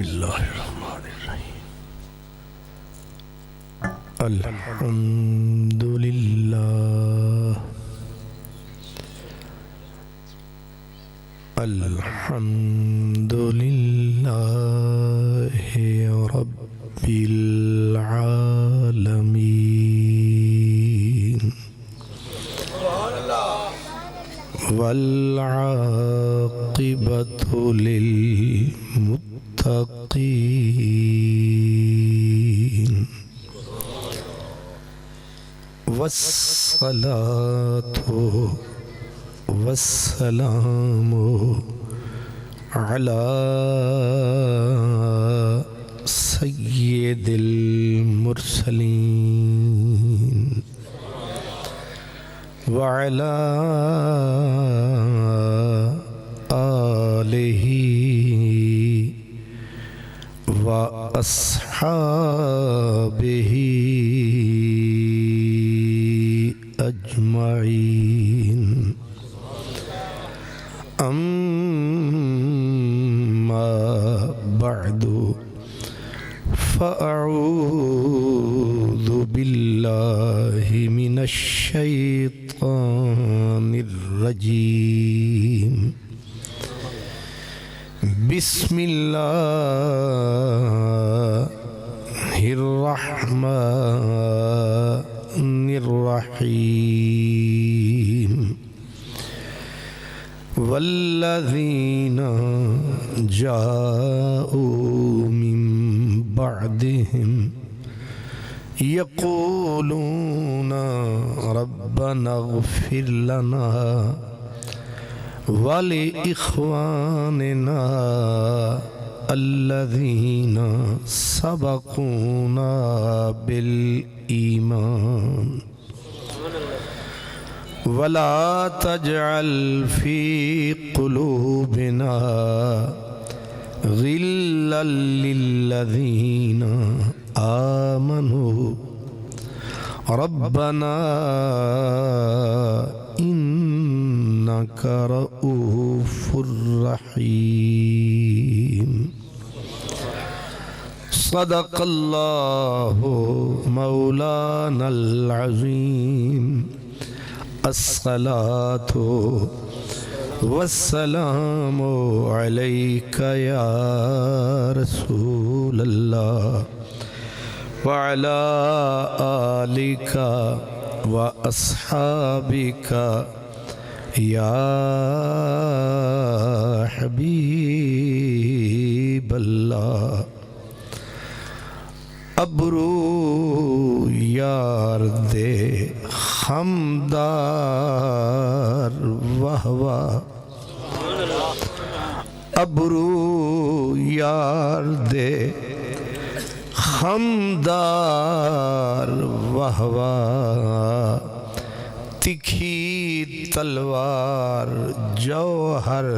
اللہ الرحمن الرحیم الحمدللہ الحمدللہ رب العالمین والعاقبۃ للمتقین والصلاة والسلام على سید المرسلین وعلى آلہ وأصحابہ أجمعين أما بعد فأعوذ بالله من الشيطان الرجيم بسم الله الرحمن الرحيم والذين جاءوا من بعدهم يقولون ربنا اغفر لنا ولإخواننا الذين سبقونا بالإيمان ولا تجعل في قلوبنا غلا للذين آمنوا ربنا إنك رؤوف رحيم صدق الله مولانا العظيم الصلاة والسلام عليك يا رسول الله وعلى آلك وأصحابك يا حبيب الله ابرو یار دے خمدار وہوا ابرو یار دے خمدار وہوا تکھی تلوار جوہر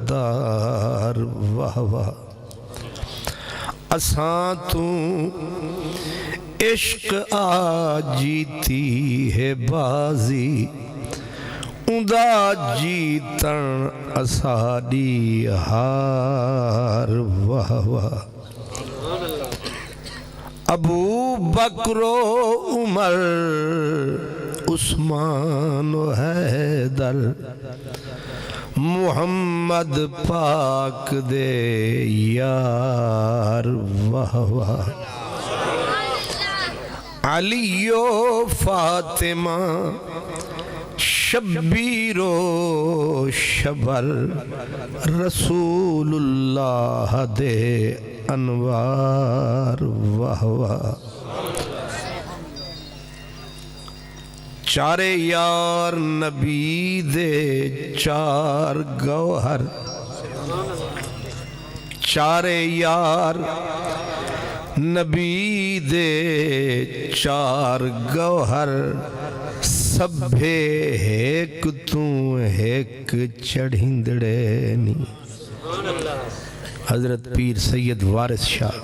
دار وہوا اساں تو عشق آ جیتی ہے بازی اندہ جیتن اساڑی ہار واہ واہ ابو بکر و عمر عثمان و حیدر محمد پاک دے یار واہ واہ علی و فاطمہ شبیر و شبر رسول اللہ دے انوار واہ واہ چارے یار نبی دے چار گوہر چارے یار نبی دے چار گوہر سبھے ایک تو ایک چڑھندڑے نی حضرت پیر سید وارث شاہ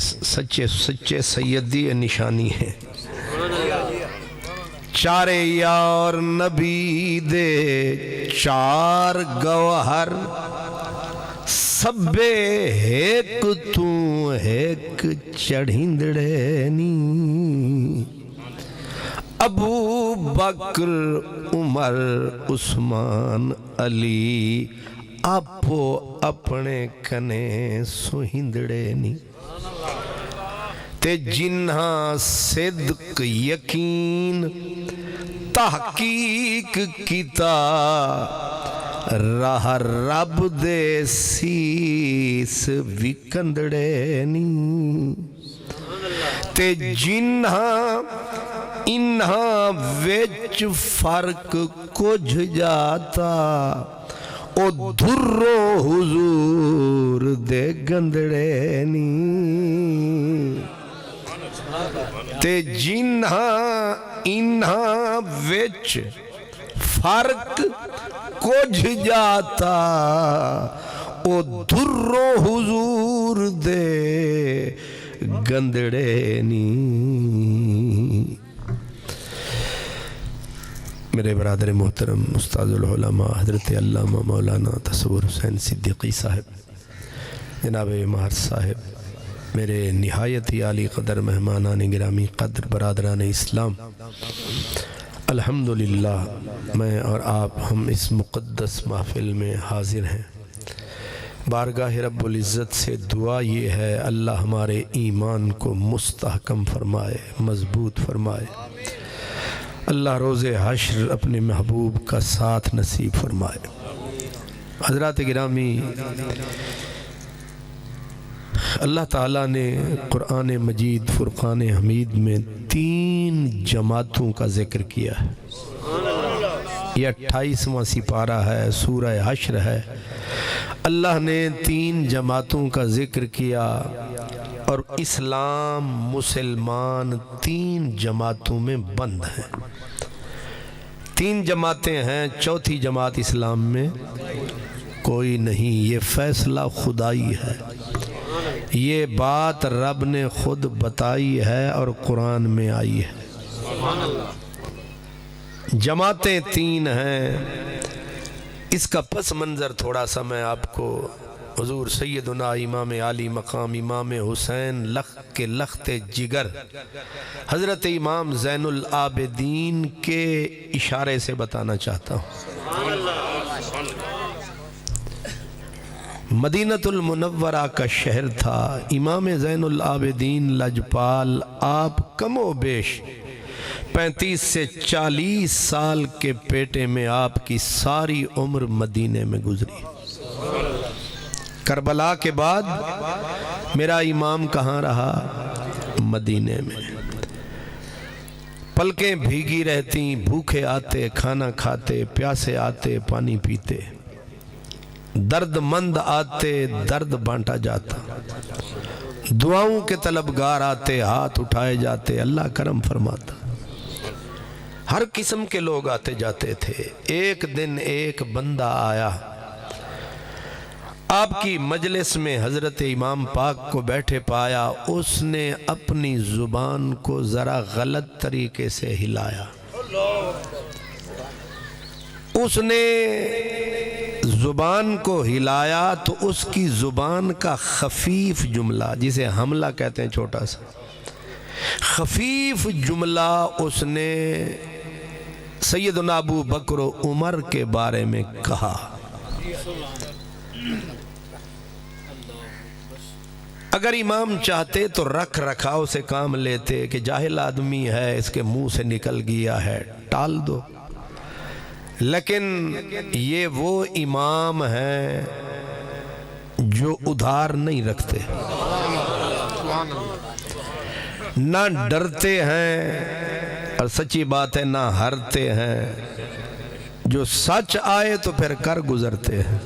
سچے سچے سیدی نشانی ہے چارے یار نبی دے چار گوہر سبے ایک تو ایک چڑھندڑے نی ابو بکر عمر عثمان علی آپو اپنے کنے سہندڑے نی تے جنہاں صدق یقین تحقیق کیتا راہ رب دے سیس وکندڑے نی تے جنہاں انہاں وچ فرق کچھ جاتا او دھرو حضور دے گندڑے نی تے جنہاں انہاں وچ فرق کچھ جاتا او دھرو حضور دے گندڑے نی۔ میرے برادر محترم استاد العلماء حضرت علامہ مولانا تصور حسین صدیقی صاحب، جناب مہر صاحب، میرے نہایت ہی عالی قدر مہمانان گرامی قدر برادران اسلام، الحمدللہ میں اور آپ ہم اس مقدس محفل میں حاضر ہیں۔ بارگاہ رب العزت سے دعا یہ ہے اللہ ہمارے ایمان کو مستحکم فرمائے، مضبوط فرمائے، اللہ روز حشر اپنے محبوب کا ساتھ نصیب فرمائے۔ حضرات گرامی، اللہ تعالیٰ نے قرآن مجید فرقان حمید میں 3 جماعتوں کا ذکر کیا ہے۔ یہ 28واں سپارہ ہے، سورہ حشر ہے۔ اللہ نے 3 جماعتوں کا ذکر کیا اور اسلام مسلمان 3 جماعتوں میں بند ہیں۔ 3 جماعتیں ہیں، چوتھی جماعت اسلام میں کوئی نہیں۔ یہ فیصلہ خدائی ہے، یہ بات رب نے خود بتائی ہے اور قرآن میں آئی ہے۔ جماعتیں 3 ہیں۔ اس کا پس منظر تھوڑا سا میں آپ کو حضور سیدنا امام عالی مقام امام حسین کے لخت جگر حضرت امام زین العابدین کے اشارے سے بتانا چاہتا ہوں۔ مدینہ المنورہ کا شہر تھا۔ امام زین العابدین لجپال آپ کم و بیش 35 سے 40 سال کے پیٹے میں آپ کی ساری عمر مدینے میں گزری۔ کربلا کے بعد میرا امام کہاں رہا؟ مدینے میں۔ پلکیں بھیگی رہتی، بھوکے آتے کھانا کھاتے، پیاسے آتے پانی پیتے، درد مند آتے درد بانٹا جاتا، دعاؤں کے طلبگار آتے ہاتھ اٹھائے جاتے، اللہ کرم فرماتا۔ ہر قسم کے لوگ آتے جاتے تھے۔ ایک دن ایک بندہ آیا، آپ کی مجلس میں حضرت امام پاک کو بیٹھے پایا، اس نے اپنی زبان کو ذرا غلط طریقے سے ہلایا۔ اس نے زبان کو ہلایا تو اس کی زبان کا خفیف جملہ، جسے حملہ کہتے ہیں، چھوٹا سا خفیف جملہ اس نے سیدنا ابو بکر و عمر کے بارے میں کہا۔ اگر امام چاہتے تو رکھ رکھاؤ سے کام لیتے کہ جاہل آدمی ہے، اس کے منہ سے نکل گیا ہے، ٹال دو، لیکن یہ وہ امام ہیں جو ادھار نہیں رکھتے، نہ ڈرتے ہیں اور سچی بات ہے نہ ہرتے ہیں، جو سچ آئے تو پھر کر گزرتے ہیں۔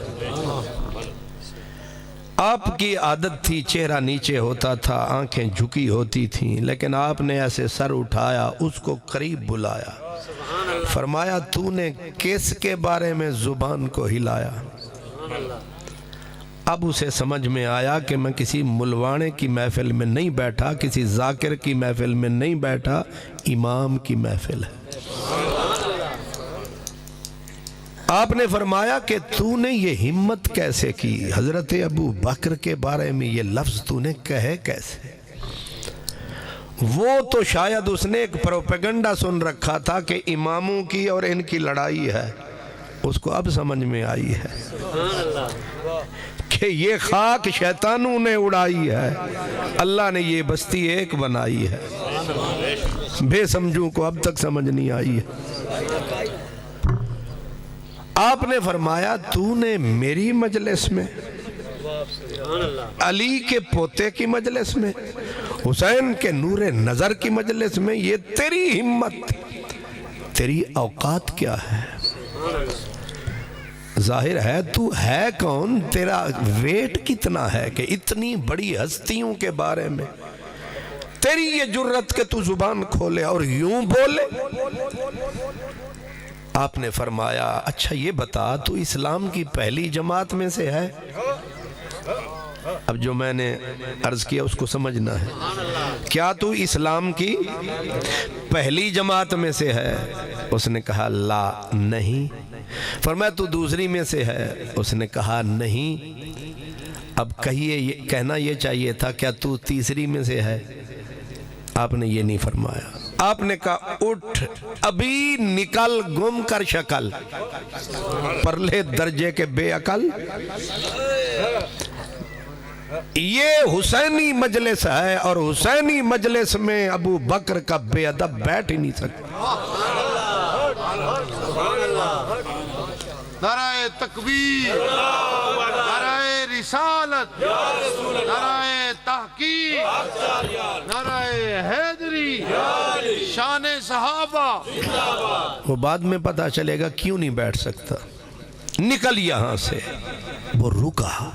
آپ کی عادت تھی، چہرہ نیچے ہوتا تھا، آنکھیں جھکی ہوتی تھیں، لیکن آپ نے ایسے سر اٹھایا، اس کو قریب بلایا، فرمایا تو نے کس کے بارے میں زبان کو ہلایا؟ اب اسے سمجھ میں آیا کہ میں کسی ملوانے کی محفل میں نہیں بیٹھا، کسی ذاکر کی محفل میں نہیں بیٹھا، امام کی محفل ہے۔ آپ نے فرمایا کہ تو نے یہ ہمت کیسے کی؟ حضرت ابو بکر کے بارے میں یہ لفظ تو نے کہے کیسے؟ وہ تو شاید اس نے ایک پروپیگنڈا سن رکھا تھا کہ اماموں کی اور ان کی لڑائی ہے، اس کو اب سمجھ میں آئی ہے کہ یہ خاک شیطانوں نے اڑائی ہے، اللہ نے یہ بستی ایک بنائی ہے۔ بے سمجھوں کو اب تک سمجھ نہیں آئی ہے۔ آپ نے فرمایا تو نے میری مجلس میں، علی کے پوتے کی مجلس میں، حسین کے نور نظر کی مجلس میں، یہ تیری ہمت، تیری اوقات کیا ہے؟ ظاہر ہے تو ہے کون، تیرا ویٹ کتنا ہے کہ اتنی بڑی ہستیوں کے بارے میں تیری یہ جرت کہ تو زبان کھولے اور یوں بولے۔ آپ نے فرمایا اچھا یہ بتا تو اسلام کی پہلی جماعت میں سے ہے؟ اب جو میں نے عرض کیا اس کو سمجھنا ہے، کیا تو اسلام کی پہلی جماعت میں سے ہے؟ اس نے کہا لا نہیں۔ فرمایا تو دوسری میں سے ہے؟ اس نے کہا نہیں۔ اب کہنا یہ چاہیے تھا کیا تو تیسری میں سے ہے؟ آپ نے یہ نہیں فرمایا۔ آپ نے کہا اٹھ ابھی نکل گم کر شکل، پرلے درجے کے بے عقل، یہ حسینی مجلس ہے اور حسینی مجلس میں ابو بکر کا بے ادب بیٹھ ہی نہیں سکتا۔ نعرہ تکبیر، نعرہ رسالت، نعرہ تحقیق، نعرہ حیدری، شان صحابہ۔ وہ بعد میں پتا چلے گا کیوں نہیں بیٹھ سکتا۔ نکل یہاں سے۔ وہ رکا،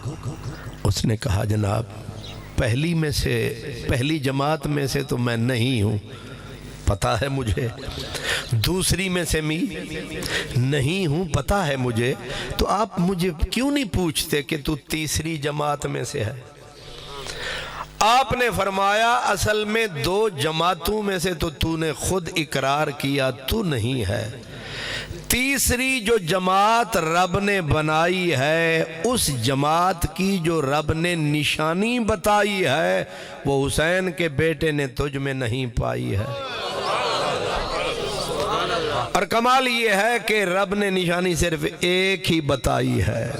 اس نے کہا جناب پہلی جماعت میں سے تو میں نہیں ہوں، پتا ہے مجھے، دوسری میں سے میں نہیں ہوں، پتا ہے مجھے، تو آپ مجھے کیوں نہیں پوچھتے کہ تو تیسری جماعت میں سے ہے؟ آپ نے فرمایا اصل میں دو جماعتوں میں سے تو نے خود اقرار کیا تو نہیں ہے، تیسری جو جماعت رب نے بنائی ہے اس جماعت کی جو رب نے نشانی بتائی ہے وہ حسین کے بیٹے نے تجھ میں نہیں پائی ہے۔ اور کمال یہ ہے کہ رب نے نشانی صرف ایک ہی بتائی ہے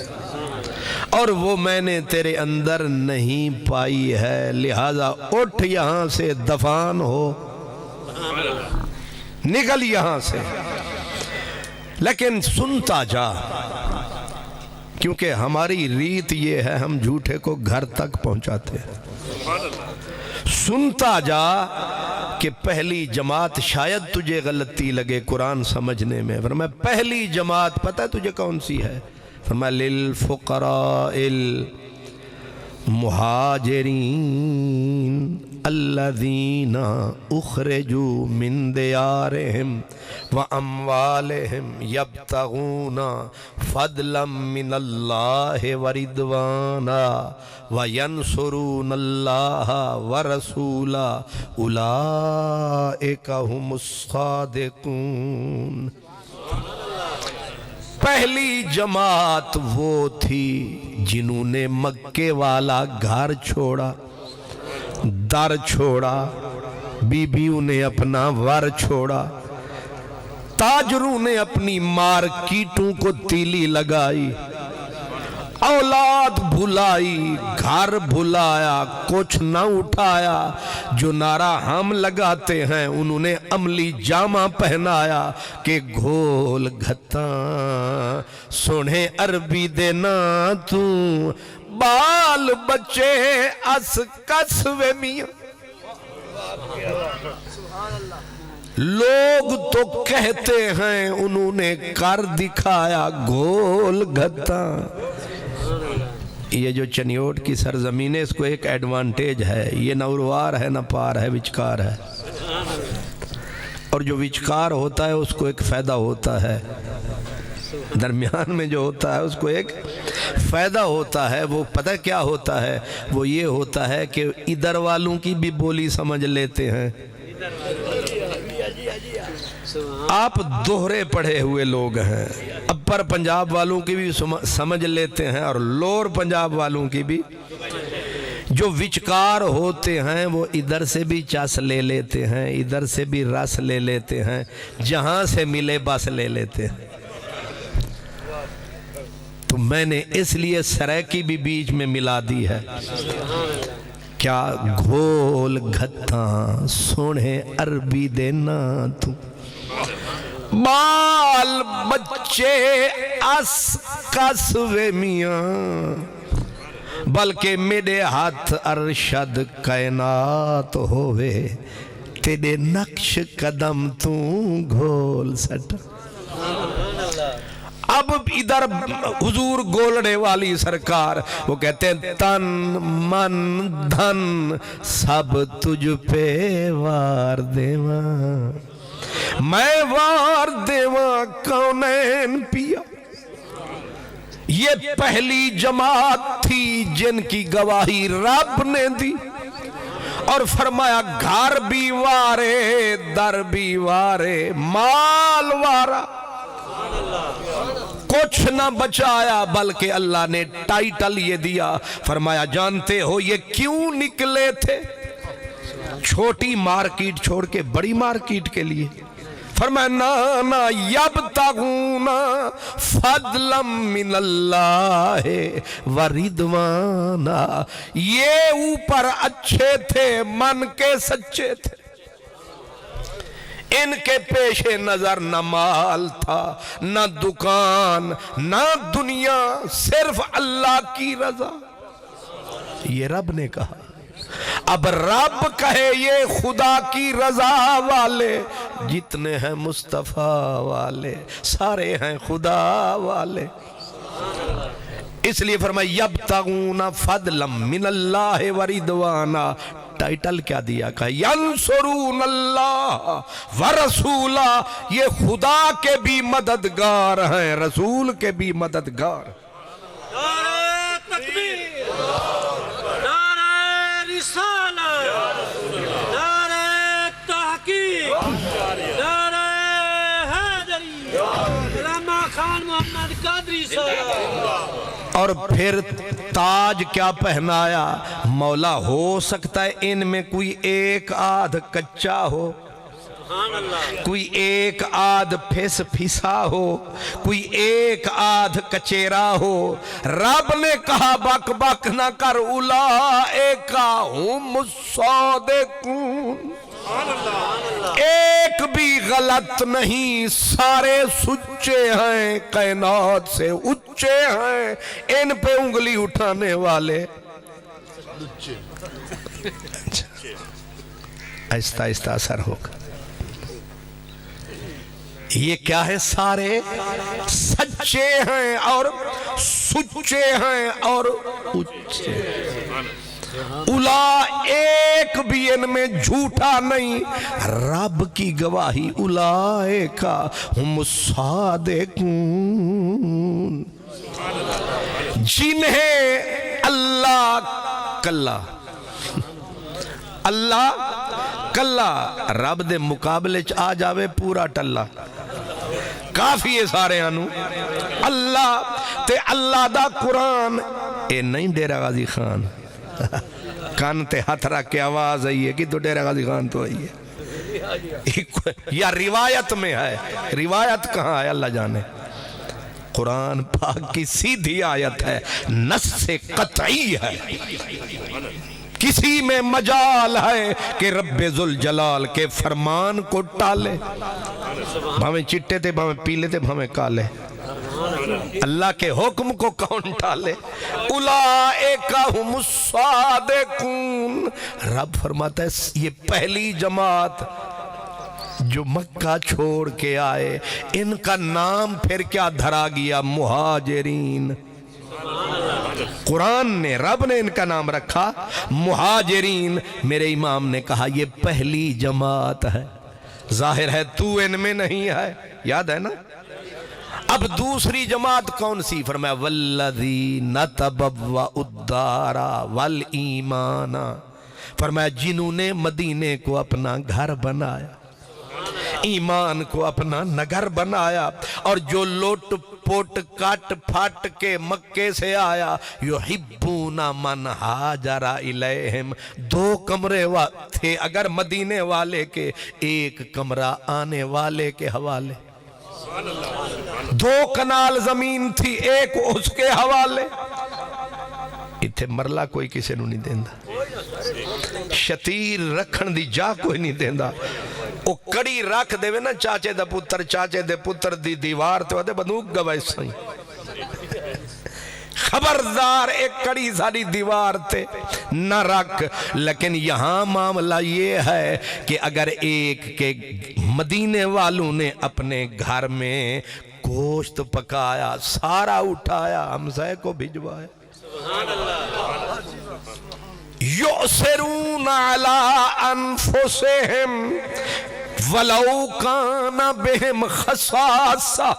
اور وہ میں نے تیرے اندر نہیں پائی ہے، لہذا اٹھ یہاں سے دفان ہو، نکل یہاں سے، لیکن سنتا جا، کیونکہ ہماری ریت یہ ہے ہم جھوٹے کو گھر تک پہنچاتے ہیں۔ سنتا جا کہ پہلی جماعت شاید تجھے غلطی لگے قرآن سمجھنے میں، فرمایا پہلی جماعت پتہ ہے تجھے کون سی ہے؟ فرمایا للفقراء المہاجرین الذین اخرجوا من دیارہم واموالہم یبتغون فضلا من اللہ ورضوانا وینصرون اللہ ورسولا اولئک هم الصادقون۔ پہلی جماعت وہ تھی جنہوں نے مکے والا گھر چھوڑا، در چھوڑا، بیویوں نے اپنا ور چھوڑا، تاجروں نے اپنی مارکیٹوں کو تیلی لگائی، اولاد بھلائی، گھر بھلایا، کچھ نہ اٹھایا، جو نعرہ ہم لگاتے ہیں انہوں نے عملی جامہ پہنایا کہ گھول گھتاں سونے عربی دینا تو بال بچے اس کسوے میاں۔ لوگ تو کہتے ہیں انہوں نے کر دکھایا گھول گھتاں۔ یہ جو چنیوٹ کی سرزمین ہے اس کو ایک ایڈوانٹیج ہے، یہ نہ اروار ہے نہ پار ہے، وچکار ہے، اور جو وچکار ہوتا ہے اس کو ایک فائدہ ہوتا ہے، درمیان میں جو ہوتا ہے اس کو ایک فائدہ ہوتا ہے۔ وہ پتہ کیا ہوتا ہے؟ وہ یہ ہوتا ہے کہ ادھر والوں کی بھی بولی سمجھ لیتے ہیں۔ آپ دوہرے پڑھے ہوئے لوگ ہیں، اب اپر پنجاب والوں کی بھی سمجھ لیتے ہیں اور لور پنجاب والوں کی بھی. جو وچکار ہوتے ہیں وہ ادھر سے بھی چس لے لیتے ہیں, ادھر سے بھی رس لے لیتے ہیں, جہاں سے ملے بس لے لیتے ہیں. تو میں نے اس لیے سریکی بھی بیچ میں ملا دی ہے. کیا گھول گھتاں سونے عربی دینا تو, بال بچے اس کسوے میاں, بلکہ میرے ہاتھ ارشد کائنات ہوئے, تیرے نقش قدم تو گھول سٹ. اب ادھر حضور گولڑے والی سرکار وہ کہتے ہیں تن من دھن سب تجھ پہ وار دیواں, میں وار دیواں کونین پیا. یہ پہلی جماعت تھی جن کی گواہی رب نے دی, اور فرمایا گھر بھی وارے در بھی وارے مال وارا. کچھ نہ بچایا بلکہ اللہ نے ٹائٹل یہ دیا, فرمایا جانتے ہو یہ کیوں نکلے تھے چھوٹی مارکیٹ چھوڑ کے بڑی مارکیٹ کے لیے؟ فرمایا نانا یبتغون فضلا من اللہ ورضوانا, یہ اوپر اچھے تھے من کے سچے تھے, ان کے پیش نظر نہ مال تھا نہ دکان نہ دنیا, صرف اللہ کی رضا. یہ رب نے کہا. اب رب کہے یہ خدا کی رضا والے جتنے ہیں مصطفیٰ والے سارے ہیں خدا والے. اس لیے فرمایا یبتغون فضلا من اللہ ورضوانا. ٹائٹل کیا دیا؟ کہا ینصرون اللہ ورسولہ, یہ خدا کے بھی مددگار ہیں رسول کے بھی مددگار. نعرہ تکبیر, نعرہ رسالت, نعرہ تحقیق, نعرہ حیدری, علامہ خان محمد قادری صاحب. اور پھر تاج کیا پہنایا؟ مولا ہو سکتا ہے ان میں کوئی ایک آدھ کچا ہو, کوئی ایک آدھ پھس پھسا ہو, کوئی ایک آدھ کچیرا ہو. رب نے کہا بک بک نہ کر, اولئک ہم الصادقون, ایک بھی غلط نہیں, سارے سچے ہیں, کائنات سے اچے ہیں, ان پہ انگلی اٹھانے والے آہستہ آہستہ اثر ہوگا. یہ کیا ہے؟ سارے سچے ہیں اور سچے ہیں اور اچے. ایک بھی ان میں جھوٹا نہیں. رب کی گواہی اولئک ہم الصادقون, جنہیں اللہ کلا رب دے مقابلے چ آ جاوے پورا ٹلا کافی ہے سارے آنو. اللہ تے اللہ دا قرآن, اے نہیں ڈیرہ غازی خان کان تے ہاتھ رکھ کے آواز آئی ہے کہ تو ڈیرہ غازی خان تو آئی ہے یا روایت میں ہے. روایت کہاں ہے اللہ جانے. قرآن پاک کی سیدھی آیت ہے, نص سے قطعی ہے. کسی میں مجال ہے کہ رب ذوالجلال کے فرمان کو ٹالے, بھامیں چٹے تھے بھامیں پیلے تھے بھامیں کالے, اللہ کے حکم کو کون ٹالے. اولئک ہم الصادقون. رب فرماتا ہے یہ پہلی جماعت جو مکہ چھوڑ کے آئے, ان کا نام پھر کیا دھرا گیا؟ مہاجرین. قرآن نے, رب نے ان کا نام رکھا مہاجرین. میرے امام نے کہا یہ پہلی جماعت ہے, ظاہر ہے تو ان میں نہیں ہے, یاد ہے نا. اب دوسری جماعت کون سی؟ فرمایا والذین تبوأوا الدار والایمان. فرمایا جنہوں نے مدینے کو اپنا گھر بنایا, ایمان کو اپنا نگر بنایا, اور جو لوٹ پٹ کٹ پھٹ کے مکے سے آیا یحبون من ہاجر الیہم 2 کمرے تھے اگر مدینے والے کے 1 کمرہ آنے والے کے حوالے 2 کنال زمین تھی 1 اس کے حوالے اتھے مرلا کوئی کسے نو نہیں دیندہ شتیر رکھن دی جا کوئی نہیں دیندہ او کڑی رکھ دے وے نا چاچے دے پتر دی دیوار تے ودے بندوق گوائے سائیں خبردار ایک کڑی ساری دیوار تے نہ رکھ لیکن یہاں معاملہ یہ ہے کہ اگر ایک کے مدینے والوں نے اپنے گھر میں گوشت پکایا سارا اٹھایا ہمسائے کو بھجوایا یؤثرون علی انفسہم ولو کان بہم خصاصہ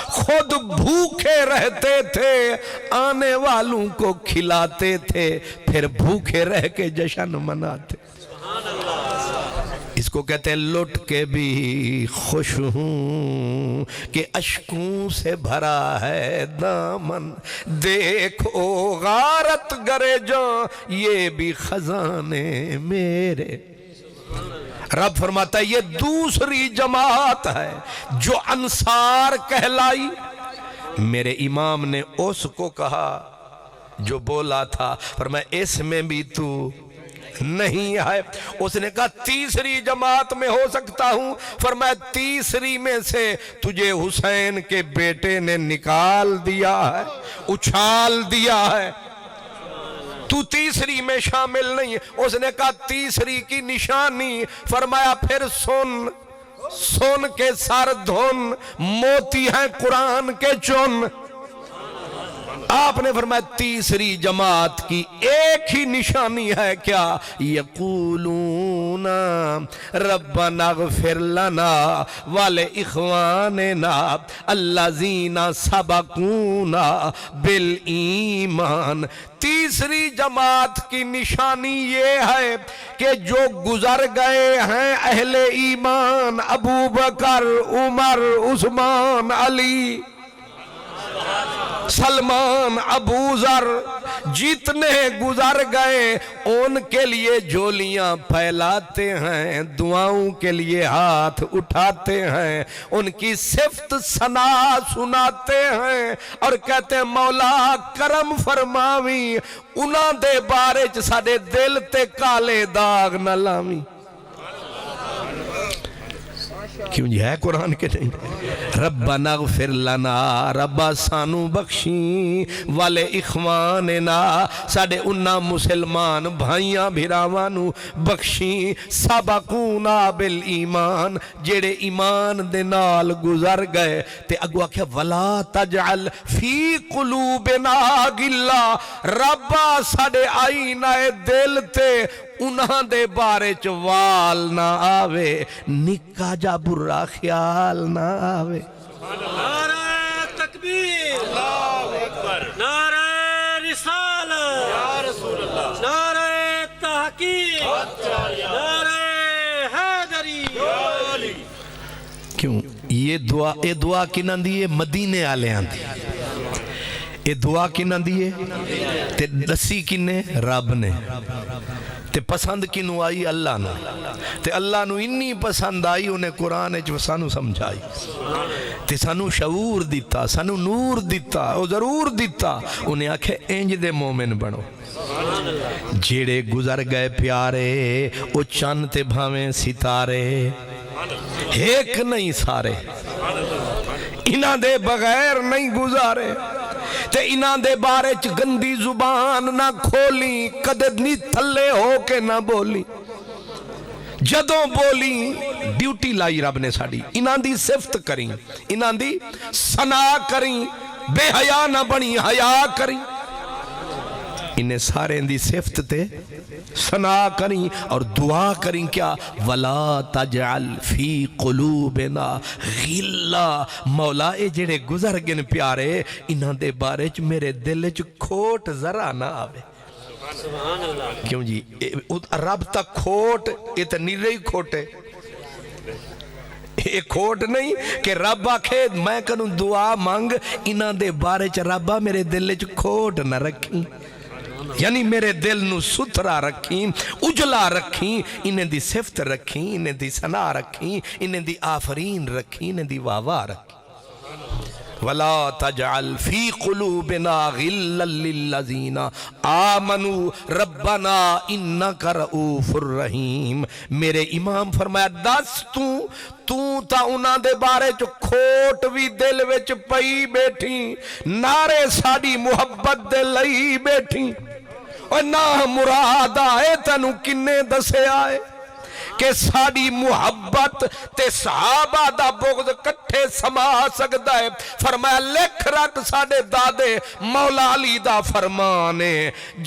خود بھوکے رہتے تھے آنے والوں کو کھلاتے تھے پھر بھوکے رہ کے جشن مناتے اس کو کہتے ہیں لٹ کے بھی خوش ہوں کہ اشکوں سے بھرا ہے دامن دیکھو غارت گرے جان یہ بھی خزانے میرے رب فرماتا ہے یہ دوسری جماعت ہے جو انصار کہلائی میرے امام نے اس کو کہا جو بولا تھا فرمایا اس میں بھی تو نہیں ہے اس نے کہا تیسری جماعت میں ہو سکتا ہوں فرمایا تیسری میں سے تجھے حسین کے بیٹے نے نکال دیا ہے اچھال دیا ہے تو تیسری میں شامل نہیں اس نے کہا تیسری کی نشانی فرمایا پھر سن کے سر دھن موتی ہیں قرآن کے چن آپ نے فرمایا تیسری جماعت کی ایک ہی نشانی ہے کیا یقولون ربنا اغفر لنا ولاخواننا الذین سبقونا بالایمان تیسری جماعت کی نشانی یہ ہے کہ جو گزر گئے ہیں اہل ایمان ابو بکر عمر عثمان علی سلمان ابو ذر جتنے گزر گئے ان کے لیے جھولیاں پھیلاتے ہیں دعاؤں کے لیے ہاتھ اٹھاتے ہیں ان کی صفت ثنا سناتے ہیں اور کہتے ہیں مولا کرم فرماویں انہاں دے بارے چ ساڈے دل تے کالے داغ نہ لاویں کیوں جی ہے قرآن کے نہیں ربنا اغفر لنا ربا سانو بخشیں والے اخواننا ساڑے انہا مسلمان بھائیاں بھیراوانو بخشیں سبقونا بالایمان جیڑے ایمان دے نال گزر گئے تے اگوا کیا ولا تجعل فی قلوبنا غلا ربا ساڑے آئینہ دل تے انہاں دے بارے چوال نہ آوے نکا جا برا خیال نہ آوے نعرہ تکبیر اللہ اکبر نعرہ رسالت یا رسول اللہ نعرہ تحقیق نعرہ حیدری کیوں یہ دعا کنہ دیئے مدینے آلے آندھی یہ دعا کنہ دیئے تے دسی کنے رب نے تے پسند کنو آئی اللہ نو تے اللہ نو انی پسند آئی انہیں قرآن جو سانو سمجھائی تے سانو شعور دیتا سانو نور دیتا او ضرور دیتا انہیں آکھے انج دے مومن بنو جیڑے گزر گئے پیارے او چند تے بھاویں ستارے ایک نہیں سارے انہاں دے بغیر نہیں گزارے تے انہاں دے بارے چ گندی زبان نہ کھولی کدے نہیں تھلے ہو کے نہ بولی جدوں بولی ڈیوٹی لائی رب نے ساڑی انہاں دی صفت کریں انہاں دی ثنا کریں بے حیا نہ بنی حیا کریں انہیں سارے دی صفت تے ثنا کریں اور دعا کریں کیا ولا تجعل فی قلوبنا غلا مولا اے جڑے گزر گن پیارے انہاں دے بارے چ میرے دل چ کھوٹ ذرا نہ آوے کیوں جی رب تک کھوٹ یہ تو نیرے ہی کھوٹے ایک کھوٹ نہیں کہ رب آکھے میں کنوں دعا مانگ انہاں دے بارے چ ربا میرے دل وچ کھوٹ نہ رکھی، یعنی میرے دل نو ستھرا رکھیں، اجلا رکھیں، انہیں دی صفت رکھیں، انہیں دی ثنا رکھیں، انہیں دی آفرین رکھیں، انہیں دی واہ رکھیں۔ وَلَا تَجْعَلْ فِي قُلُوبِنَا غِلًّا لِلَّذِينَ آمَنُوا رَبَّنَا إِنَّكَ رَءُوفٌ رَحِيمٌ۔ میرے امام فرمایا دس تو تا انہاں دے بارے چ کھوٹ بھی دل وچ پئی بیٹھی، نعرے ساڈی محبت دے لئی بیٹھی، اور نہ مراد آئے تینوں کنے دسے آئے کہ ساڑی محبت تے صحابہ دا بغض کٹھے سما سکتا ہے۔ فرمایا لکھ رکھ ساڑے دادے مولا علی دا فرمانے،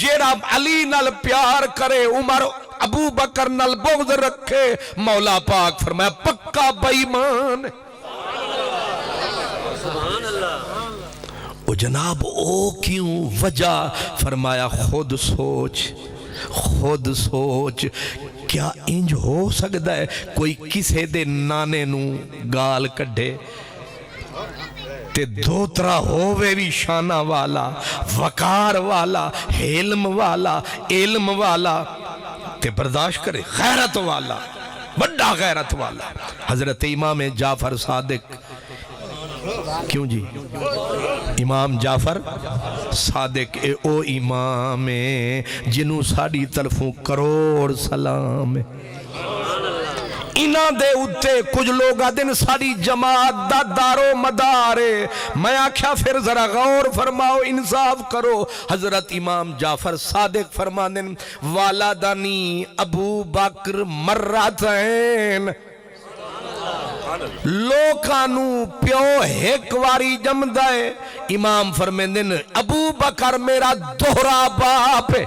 جیڑا علی نال پیار کرے عمر ابو بکر نال بغض رکھے، مولا پاک فرمایا پکا بے ایمان۔ او جناب او کیوں وجہ؟ فرمایا خود سوچ کیا انج ہو سکتا ہے کوئی کسے دے نانے نو گال کڈے تے دوترا ہووے بھی شانہ والا، وقار والا، حلم والا، علم والا تے برداشت کرے، غیرت والا، بڑا غیرت والا۔ حضرت امام جعفر صادق، کیوں جی امام جعفر صادق اے او امام جنوں ساڑی طرفوں کروڑ سلام، انہاں دے اتے کچھ لوگ آدن ساڑی جماعت دا دارو مدارے، میں آکھیا پھر ذرا غور فرماؤ انصاف کرو۔ حضرت امام جعفر صادق فرماندن والدانی ابو بکر مرتین، لوکانو پیو ایک واری جمدائے، امام فرمیندن ابو بکر میرا دوہرا باپ ہے۔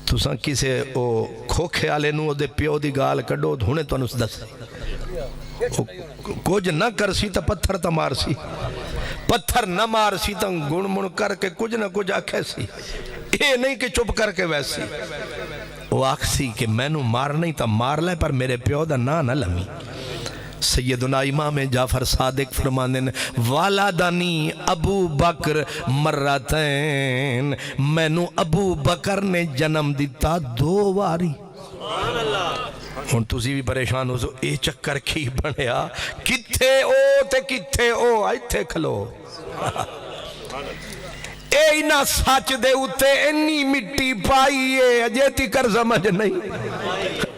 تساں کسے او کھوکھے آلے نو دے پیو دی گال کڈو دھونے تو انس دس کچھ نہ کرسی تا پتھر تا مارسی، پتھر نہ مارسی تا گن من کر کے کچھ نہ کچھ آکھے سی، اے نہیں کہ چپ کر کے ویسی، وہ آکھسی کہ میں نو مار نہیں تا مار لے پر میرے پیو دا نہ لمی۔ سیدنا امام جعفر صادق فرماندن والدانی ابو بکر مرتین، میں نو ابو بکر نے جنم دیتا دو واری۔ ہن تسی بھی پریشان ہو سو اے چکر کی بنیا، کتھے او تے کتھے او، ایتھے کھلو۔ اے اینا سچ دے اتے انی مٹی پائیے اجے تکر سمجھ نہیں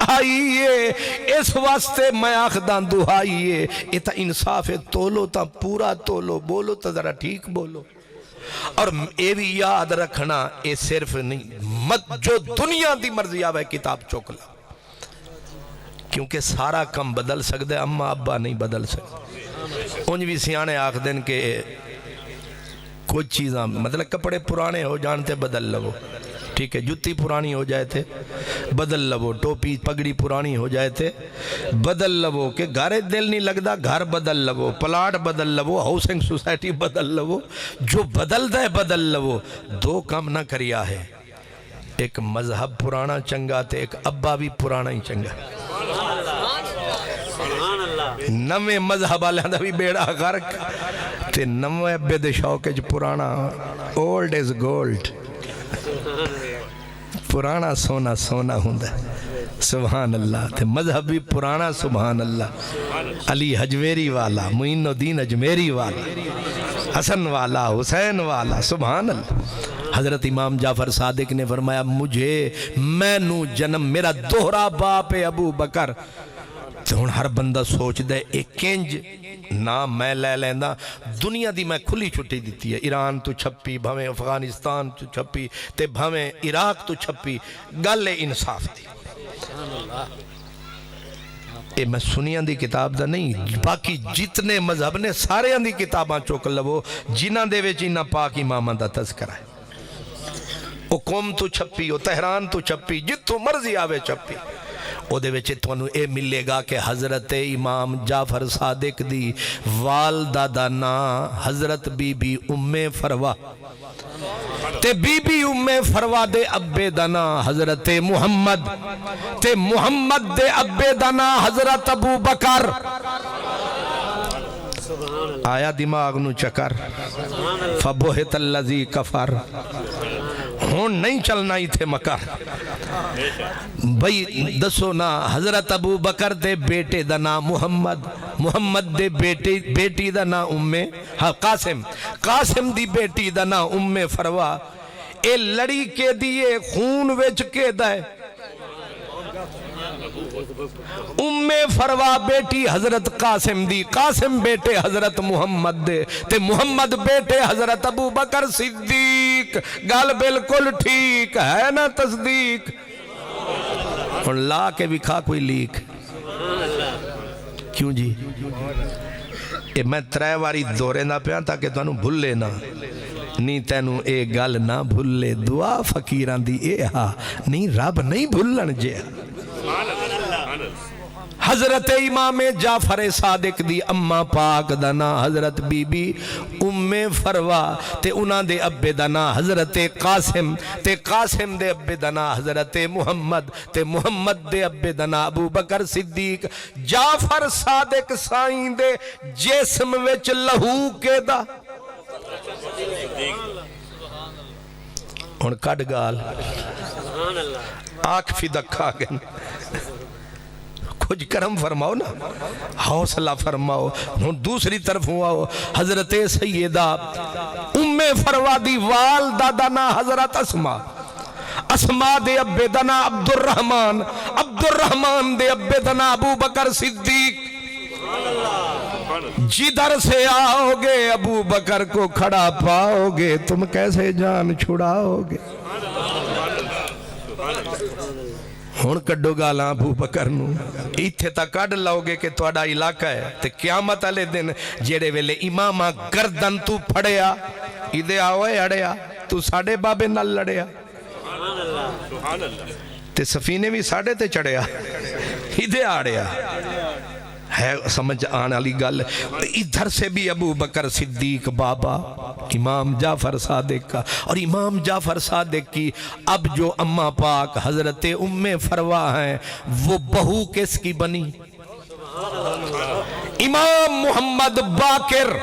آئیے، اس واسطے میں آخدان دہائیے، اتا انصاف تولو تا پورا تولو، بولو تا ذرا ٹھیک بولو۔ اور اے بھی یاد رکھنا اے صرف نہیں، جو دنیا دی مرضی آوے کتاب چوکلا، کیونکہ سارا کم بدل سکتے اما ابا نہیں بدل سکتے۔ انج بھی سیانے آخدن کہ کچھ چیزاں مطلب کپڑے پرانے ہو جانتے بدل لو، ٹھیک ہے، جتی پرانی ہو جائے تھے بدل لو، ٹوپی پگڑی پرانی ہو جائے تھے بدل لو، کہ گھر دل نہیں لگتا گھر بدل لو، پلاٹ بدل لو، ہاؤسنگ سوسائٹی بدل لو، جو بدل دے بدل لو۔ دو کام نہ کریا ہے، ایک مذہب پرانا چنگا تے ایک ابا بھی پرانا ہی چنگا، نوے مذہب آلیاں دا بھی بیڑا غرق تے نوے بید شوق جو پرانا، اولڈ از گولڈ، پرانا سونا سونا ہوندہ، سبحان اللہ، تے مذہب بھی پرانا، سبحان اللہ، علی حجویری والا، معین الدین اجمیری والا، حسن والا، حسین والا، سبحان اللہ۔ حضرت امام جعفر صادق نے فرمایا مجھے میں نو جنم میرا دوہرا باپ ہے ابو بکر، تو ہن ہر بندہ سوچ دے ایک کنج نام میں لے لیندہ، دنیا دی میں کھلی چھٹی دیتی ہے، ایران تو چھپی، بھویں افغانستان تو چھپی، تے بھویں عراق تو چھپی، گل انصاف دی۔ اے میں سنیاں دی کتاب دا نہیں، باقی جتنے مذہب نے سارے دی کتاباں چوک لو جنہ دے وچ انہاں پاک اماماں دا تذکرہ ہے، او قوم تو چھپی، او تہران تو چھپی، جتوں مرضی آوے چھپی، او دے وچے تانوں اے ملے گا کہ حضرت امام جعفر صادق دی والدہ دا نام حضرت بی بی ام فروا، تے بی بی ام فروا دے ابے دنا حضرت محمد تے محمد دے ابے دنا حضرت ابو بکر آیا دماغ نو چکر فبہت اللذی کفر ہون نہیں چلنا ہی تھے مکر بھئی دسو نا حضرت ابو بکر دے بیٹے دا نام محمد محمد دے بیٹی دا نام قاسم دی بیٹی دا نام فروا اے لڑی کے دیئے خون وچ کے دائے فروا بیٹی حضرت قاسم دی قاسم بیٹے حضرت محمد دے تے محمد بیٹے حضرت ابو بکر صدیق گل بالکل ٹھیک ہے نا تصدیق اور لا کے بھی کھا کوئی لیک کیوں جی اے میں 3 واری دورے نہ پیا تاکہ تو انہوں بھولے نہ نہیں تینوں اے گل نہ بھولے دعا فقیران دی اے ہاں نہیں رب نہیں بھولن جے حضرت امام جعفر صادق دی اما پاک دنا حضرت بی بی ام فروا تے انہاں دے ابے دنا حضرت قاسم تے قاسم دے ابے دنا حضرت محمد تے محمد دے ابے دنا ابو بکر صدیق جعفر صادق سائیں دے جسم وچ لہو کے دا ان کٹ گال آنکھ فی دکھا گن کچھ کرم فرماؤ نا حوصلہ فرماؤ دوسری طرف ہوا حضرت سیدہ ام فروا دی والدہ دنا حضرت اسما دے ابے دنا عبد الرحمن دے ابے دنا ابو بکر صدیق جدھر سے آؤ گے ابو بکر کو کھڑا پاؤ گے تم کیسے جان چھڑاؤ گے ہون کڈو گالاں ابو بکر نو ایتھے تا کڈ لاؤ گے کہ توڑا علاقہ ہے تے قیامت علی دن جیڑے ویلے امامہ گردن تو پھڑیا ایدے آوے اڑیا تو ساڑے بابے نال لڑیا تے سفینے بھی ساڑے تے چڑھیا ایدے آڑیا ہے سمجھ آنے والی گل ادھر سے بھی ابو بکر صدیق بابا امام جعفر صادق کا اور امام جعفر صادق کی اب جو اماں پاک حضرت ام فروا ہیں وہ بہو کس کی بنی امام محمد باقر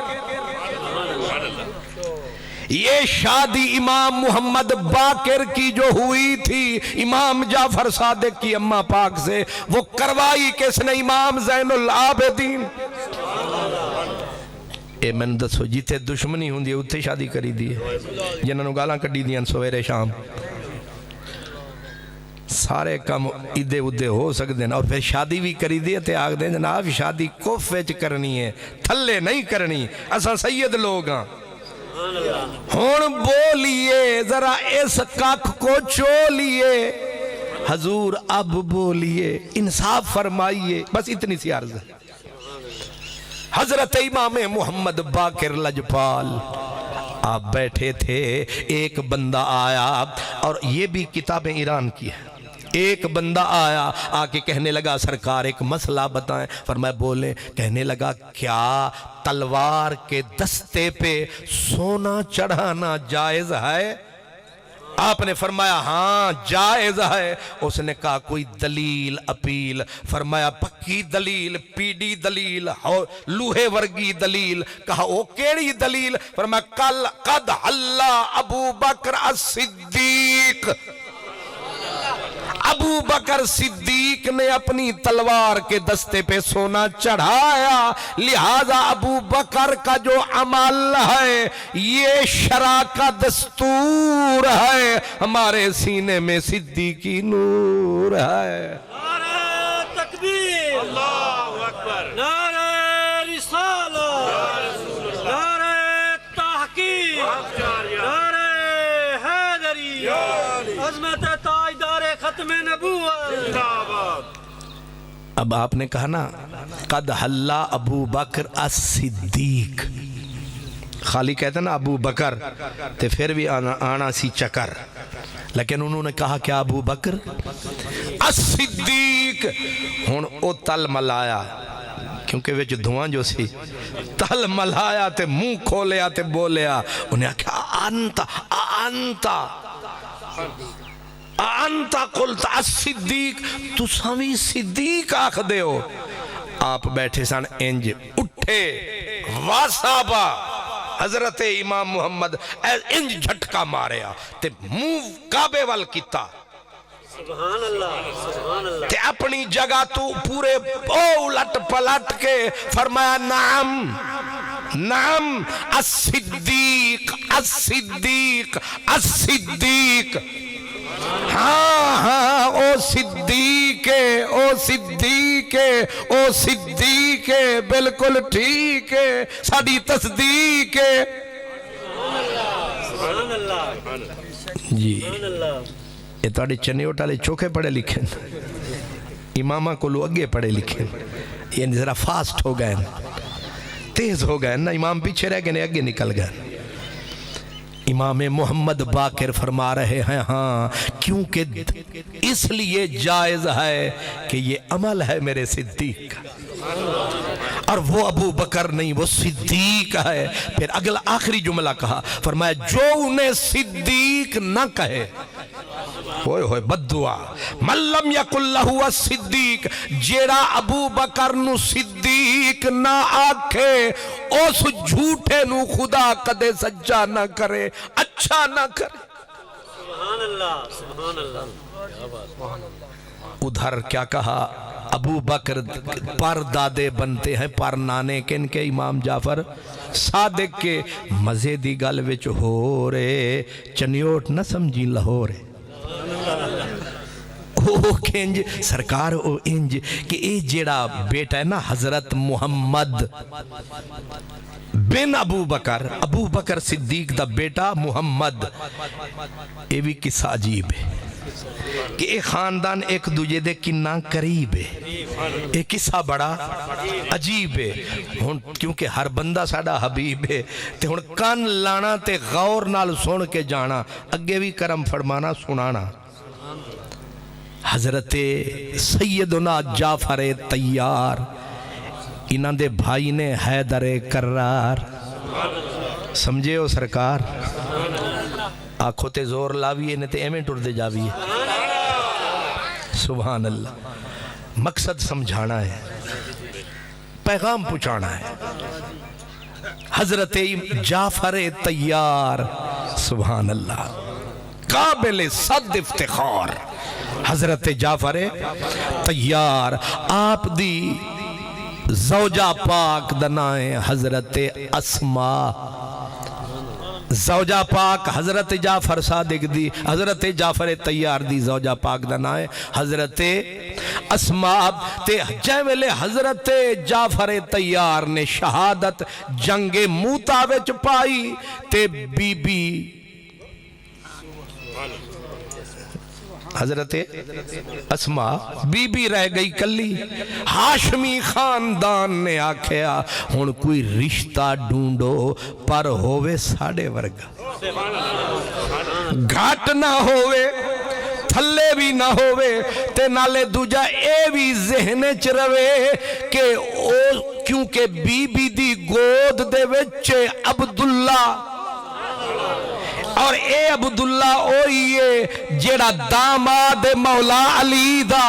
یہ شادی امام محمد باقر کی جو ہوئی تھی امام جعفر صادق کی اماں پاک سے وہ کروائی کس نے امام زین العابدین اے من دسو جیتے دشمنی ہوں دی اتھے شادی کری دی جنہوں نے گالاں کڑی دیاں سویرے شام سارے کم ادھے ادھے ہو سکتے ہیں اور پھر شادی بھی کری دی تے آگ دیں جناب شادی کف وچ کرنی ہے تھلے نہیں کرنی اساں سید لوگ ہاں ہون بولیے ذرا اس کاک کو چولیے حضور اب بولیے انصاف فرمائیے بس اتنی سی عرض ہے حضرت امام محمد باقر لجپال آپ بیٹھے تھے ایک بندہ آیا اور یہ بھی کتاب ایران کی ہے ایک بندہ آیا آکے کہنے لگا سرکار ایک مسئلہ بتائیں فرمایا بولیں کہنے لگا کیا تلوار کے دستے پہ سونا چڑھانا جائز ہے آپ نے فرمایا ہاں جائز ہے اس نے کہا کوئی دلیل اپیل فرمایا پکی دلیل پیڑی دلیل لوہے ورگی دلیل کہا او کیڑی دلیل فرمایا قد اللہ ابو بکر الصدیق ابو بکر صدیق نے اپنی تلوار کے دستے پہ سونا چڑھایا لہذا ابو بکر کا جو عمل ہے یہ شرع کا دستور ہے ہمارے سینے میں صدیقی نور ہے نعرہ تکبیر اللہ اکبر نعرہ رسالت نعرہ تحقیق نعرہ حیدری عظمت تاجدار ختم نبوت اب آپ نے کہا نا قد حلا ابو بکر الصدیق خالی کہتے ہیں نا ابو بکر تے پھر بھی آنا سی چکر لیکن انہوں نے کہا کیا ابو بکر الصدیق ہون او تل ملایا کیونکہ وچ دھواں جو سی تل ملایا تے منہ کھولیا تے بولیا انہیں کہا انتا قلت الصدیق تو سامی صدیق آکھ دے ہو. آپ بیٹھے سن انج اٹھے واسابا حضرت امام محمد انج جھٹکا ماریا تے منہ کعبے وال کیتا سبحان اللہ سبحان اللہ تے اپنی جگہ تو پورے الٹ پلٹ کے فرمایا نعم نعم الصدیق الصدیق الصدیق ہاں ہاں او صدیق ہے او صدیق ہے او صدیق ہے بالکل ٹھیک ہے ساڈی تصدیق ہے. سبحان اللہ جی سبحان اللہ. یہ تھوڑے چنیوٹ والے چوکھے پڑھے لکھے امامہ کو لوگ اگے پڑھے لکھے یہ ذرا فاسٹ ہو گئے تیز ہو گئے نا امام پیچھے رہ گئے اگے نکل گئے. امام محمد باقر فرما رہے ہیں ہاں کیونکہ اس لیے جائز ہے کہ یہ عمل ہے میرے صدیق اور وہ ابو بکر نہیں وہ صدیق ہے. پھر اگلا آخری جملہ کہا فرمایا جو انہیں صدیق نہ کہے ہوئے ہوئے بددعا من لم یقل لہو الصدیق جیڑا ابو بکر نو صدیق نہ آکھے اس جھوٹے نو خدا کدے سجا نہ کرے اچھا نہ کرے. سبحان اللہ سبحان اللہ. ادھر کیا کہا ابو بکر پر دادے بنتے ہیں پر نانے کن کے امام جعفر صادق کے مزے دی گل وچ ہو رے چنیوٹ نہ سمجھی لاہور او کنج سرکار او انج کہ اے جیڑا بیٹا ہے نا حضرت محمد بن ابو بکر صدیق دا بیٹا محمد اے بھی قصہ عجیب ہے کہ اے خاندان ایک دوجہ دے کننا قریب ہے. اے قصہ بڑا عجیب ہے کیونکہ ہر بندہ ساڑا حبیب ہے تے ہن کان لانا تے غور نال سن کے جانا اگے بھی کرم فرمانا سنانا. حضرت سیدنا جعفر طیار انہاں دے بھائی نے حیدر کرار سمجھے ہو سرکار آنکھوں تے زور لاویے نے تے ایمیں ٹر دے جاویے. سبحان اللہ مقصد سمجھانا ہے پیغام پہنچانا ہے. حضرت جعفر طیار سبحان اللہ قابل صد افتخار حضرت جعفر طیار آپ دی زوجہ پاک دنائیں حضرت اسماء زوجہ پاک حضرت جعفر صادق دی حضرت جعفر طیار دی زوجہ پاک دنائیں حضرت اسماء تے جیوے حضرت جعفر طیار نے شہادت جنگ موتا وچ پائی تے بی بی حضرت اسماء بی بی رہ گئی کلی. ہاشمی خاندان نے آکھیا ہن کوئی رشتہ ڈھونڈو پر ہووے ساڑے ورگا گھاٹ نہ ہووے تھلے بھی نہ ہووے تے نالے دوجہ اے بھی ذہن چ روے کہ کیونکہ بی بی دی گود دے وچے عبداللہ اور اے عبداللہ اوئیے جیڑا داماد مولا علی دا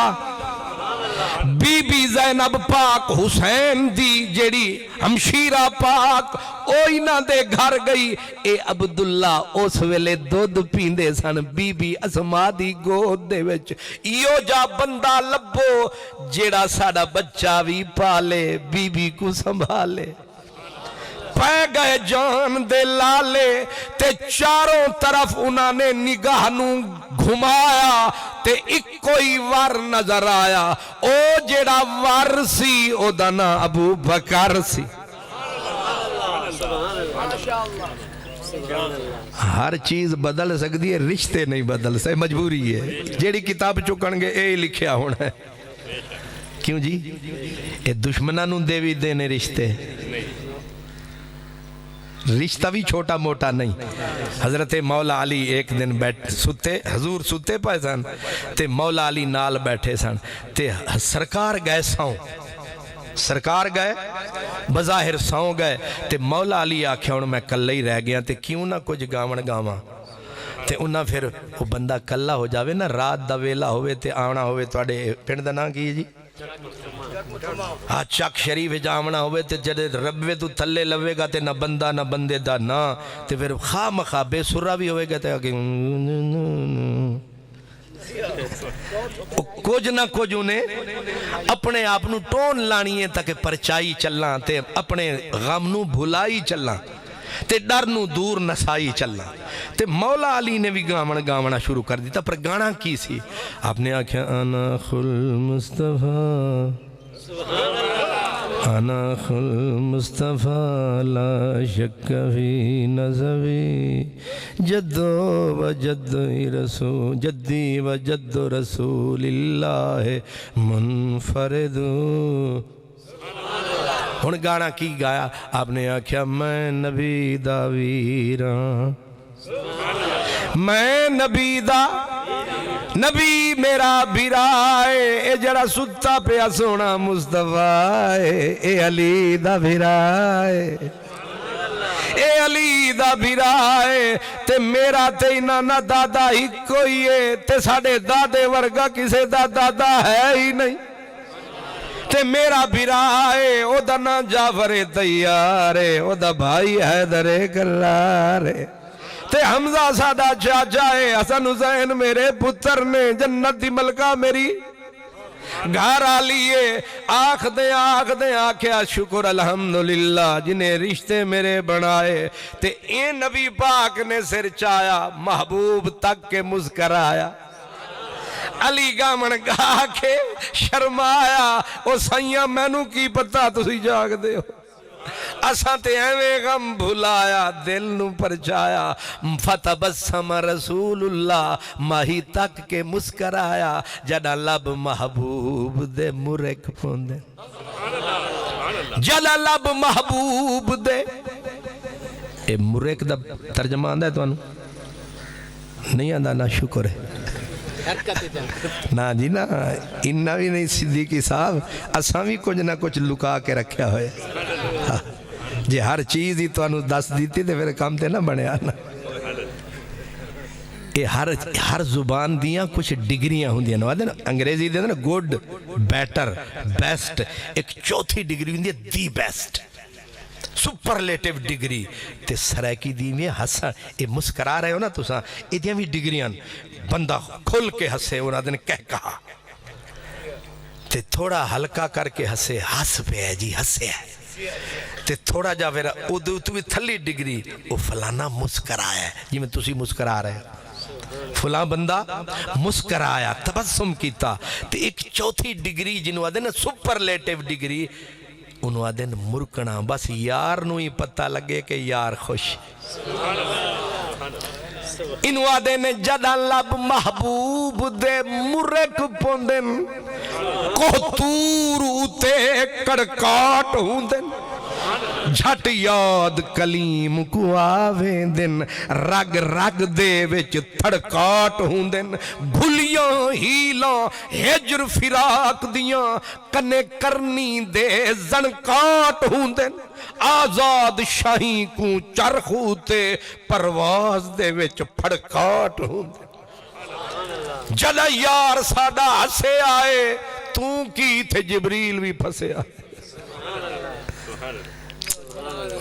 بی بی زینب پاک حسین دی جیڑی ہمشیرہ پاک اوئی نہ دے گھر گئی. اے عبداللہ اس ویلے دودھ پیندے سن بی بی اسماء دی گود دے وچ ایو جا بندہ لبو جیڑا ساڑا بچہ بھی پالے بی بی کو سنبھالے. پہ گئے جان دے لالے تے چاروں طرف انہاں نے نگاہ نو گھمایا تے ایک کوئی ور نظر آیا او جیڑا ور سی او دنا ابو بکر سی. ہر چیز بدل سکتی ہے رشتے نہیں بدل سکتے مجبوری ہے. جیڑی کتاب چکن گے اے لکھیا ہونا ہے کیوں جی اے دشمنہ نو دیوی دینے رشتے رشتہ بھی چھوٹا موٹا نہیں. حضرت مولا علی ایک دن ستے حضور ستے پائے سن تے مولا علی نال بیٹھے سن تے سرکار گئے ساؤں سرکار گئے بظاہر ساؤں گئے تے مولا علی آکھیا ہوں میں کلے ہی رہ گیا تے کیوں نہ کچھ گاون گاواں تے انہاں پھر وہ بندہ کلا ہو جاوے نا رات دا ویلا ہوئے تے آونا ہوئے توڑے پنڈ دا نا کی جی ہاں چک شریف جامنا ہوئے تے جدے ربے تو تھلے لوے گا تے نہ بندہ نہ بندے دا نا تے پھر خواہ مخواہ بے سرہ بھی ہوئے گا تے آگے کچھ نہ کچھ انہیں اپنے آپنو ٹون لانی ہے تاکہ پرچائی چلنا تے اپنے غمنو بھلائی چلنا تے ڈرنو دور نسائی چلنا تے مولا علی نے بھی گاونا شروع کر دیتا پر گانا کی سی آپ نے آکھیا انا خل مصطفیٰ انا خل مصطفیٰ لا شک فی نظوی جدو و جد رسول جدی و جد رسول اللہ منفرد ہن گانا کی گایا آپ نے آکھیا میں نبی دا ویراں میں نبی دا نبی میرا بھرائے اے جڑا ستا پیا سونا مصطفیٰ اے علی دا بھرائے اے علی دا بھرائے تے میرا تے نانا دادا ہی کوئی ہے تے ساڑے دادے ورگا کسے دا دادا ہے ہی نہیں تے میرا بھرائے او دا نا جعفر تیارے او دا بھائی حیدر کرارے تے حمزہ سادہ چاچا ہے حسن حسین میرے پتر نے جنت دی ملکہ میری گھر آلیے آخ دیں آکھیا شکر الحمدللہ جنہیں رشتے میرے بنائے تے اے نبی پاک نے سر چایا محبوب تک کے مسکرایا علی گامن گا کے شرمایا او سائیاں مینوں کی پتہ تسی جاگ دے ہو اساں تے ایویں غم بھلایا دل نو پرچایا فتبسم رسول اللہ ماہی تک کے مسکرایا جڑا لب محبوب دے مرک پوندے جڑا لب محبوب دے اے مرک دا ترجمہ آندا ہے تو نہیں آندا نا شکر ہے نا جی نا انہا بھی نہیں صدیقی صاحب اساں بھی کچھ نہ کچھ لکا کے رکھیا ہوئے جی ہر چیز ہی تو انہوں دس دیتی تھے پھر کام تے نہ بنے آنا ہر زبان دیاں کچھ ڈگریاں ہوں دیاں نوادے نا انگریزی دے نا گوڈ بیٹر بیسٹ ایک چوتھی ڈگری ہوں دی دی بیسٹ سپرلیٹیو ڈگری تے سرائکی دی میں ہسا اے مسکرا رہے ہو نا تو ساں اے دیاں بھی ڈگریاں بندہ کھل کے ہسے انہاں دن کہہ کہا تے تھوڑا ہلکا کر کے ہسے ہس پہ ہے جی ہسے ہے تے تھوڑا جا پھر ادھو تو بھی تھلی ڈگری وہ فلانا مسکرایا ہے جی میں تسی مسکرا رہے فلاں بندہ مسکرایا تبسم کیتا تے ایک چوتھی ڈگری جنہوں آدھے نا سپرلیٹیو ڈگری انہوں آدھے نا مرکنا بس یار نو ہی پتہ لگے کہ یار خوش انہوں آدھے نے جڑا لب محبوب دے مرک پوندن کوہتور اوتے کڑکاٹ ہوندن جھٹ یاد کلیم کو آویں دن رگ رگ دے وچ تھڑکاٹ ہوندن بھلیاں ہیلاں ہجر فراق دیاں کنے کرنی دے زنکاٹ ہوندن آزاد شاہی کو چرخ ہوتے پرواز دے وچ پھڑکاٹ ہوندن جلا یار ساڑا ہسے آئے تو کی تھے جبریل بھی پھسے آئے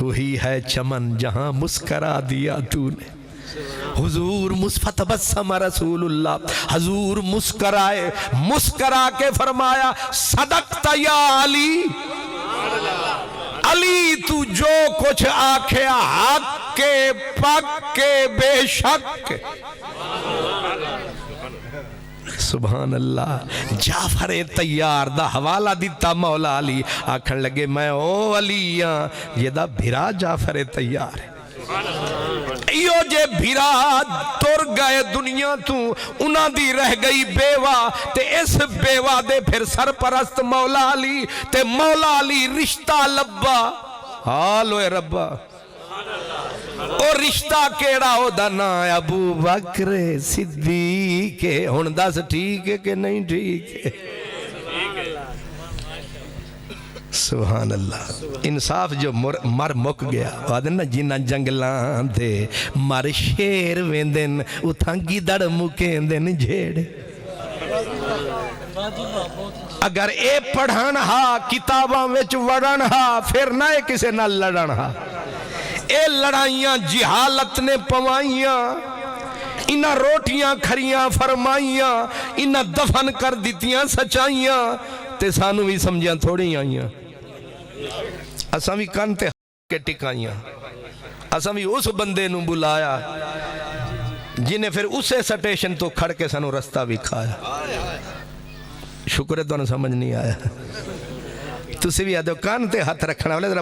وہی ہے چمن جہاں مسکرا دیا تو نے حضور فتبسم رسول اللہ حضور مسکرائے مسکرا کے فرمایا صدقت یا علی علی تو جو کچھ آکھیا حق کے پک کے بے شک سبحان اللہ جعفر تیار دا حوالہ دیتا مولا علی آکھن لگے میں او علیاں یہ دا بھرا جعفر تیار ہے ایو جے بھرا تر گئے دنیا تو انہاں دی رہ گئی بیوہ تے اس بیوہ دے پھر سرپرست مولا علی تے مولا علی رشتہ لبا حالو اے ربا اور رشتہ کیڑا ہو دانا ابو بکر صدیق ہن دس ٹھیک ہے کہ نہیں ٹھیک ہے سبحان اللہ انصاف جو مر مک گیا آدھن نا جنہ جنگلان دے مر شیر ویندن اتھاں گیدڑ مکیندن جھیڑ اگر اے پڑھن ہا کتاباں وچ وڑن ہا پھر نہ کسے نہ لڑن ہا اے لڑائیاں جہالت نے پوائیاں انہاں روٹیاں کھریاں فرمائیاں انہاں دفن کر دیتیاں سچائیاں تے سانو بھی سمجھیاں تھوڑی آئیاں اساں بھی کن تے کے ٹکائیاں اساں بھی اس بندے نو بلایا جنہیں پھر اسے سٹیشن تو کھڑ کے سانو رستہ بھی کھایا شکر ہے تو انہوں سمجھ نہیں آیا تسی بھی آدھو کان تے ہاتھ رکھنا والے ذرا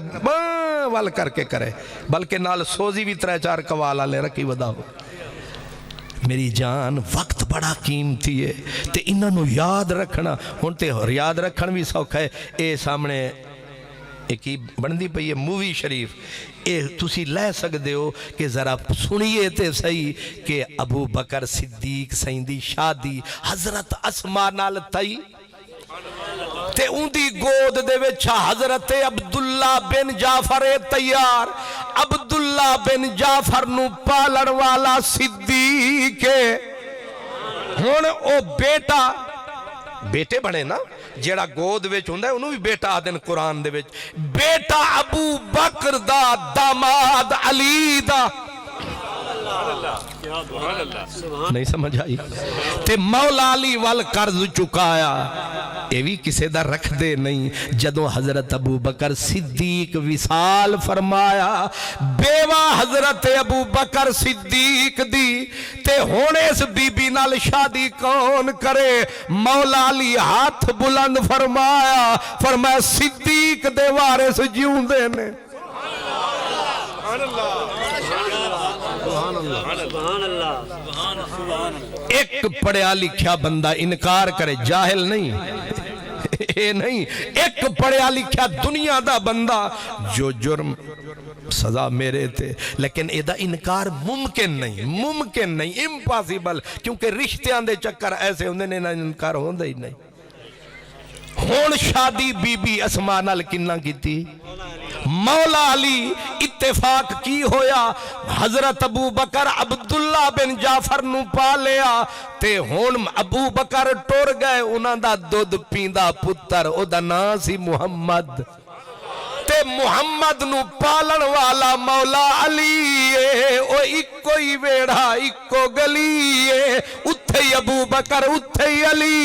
وال کر کے کرے بلکہ نال سوزی بھی 3-4 کوالا لے رکھی ودا ہو میری جان وقت بڑا قیمتی ہے تے انہوں نے یاد رکھنا ہون تے یاد رکھن بھی سوکھا ہے اے سامنے ایک ہی بندی پئی ہے مووی شریف اے تسی لے سکتے ہو کہ ذرا سنیے تے صحیح کہ ابو بکر صدیق سیندی شادی حضرت اسماء نال تئی تے اندی گود دے وچھا حضرت عبداللہ بن جعفر تیار عبداللہ بن جعفر نو پالن والا صدیق ہون او بیٹا بیٹے بنے نا جیڑا گود وچ ہوندا ہے انہوں بھی بیٹا آدن قرآن دے وچ بیٹا ابو بکر دا داماد علی دا نہیں سمجھ آئی تے مولا علی وال قرض چکایا اے بھی کسے دا رکھ دے نہیں جدوں حضرت ابو بکر صدیق وصال فرمایا بیوہ حضرت ابو بکر صدیق دی تے ہونے اس بی بی نال شادی کون کرے مولا علی ہاتھ بلند فرمایا صدیق دے وارث جیوں دے نے ایک پڑھیا لکھیا بندہ انکار کرے جاہل نہیں اے نہیں ایک پڑھیا لکھیا دنیا دا بندہ جو جرم سزا میرے تھے لیکن ایدہ انکار ممکن نہیں امپاسیبل کیونکہ رشتیاں دے چکر ایسے ہوندے نے نہ انکار ہوندے ہی نہیں ہون شادی بی بی اسماء نال کنہ کی تھی مولا علی اتفاق کی ہویا حضرت ابو بکر عبداللہ بن جعفر نو پا لیا تے ہون ابو بکر ٹور گئے انہاں دا دودھ پیندہ پتر او دا ناسی محمد تے محمد نو پالن والا مولا علی او اکو ہی ویڑا اکو گلی اتھے ابو بکر اتھے علی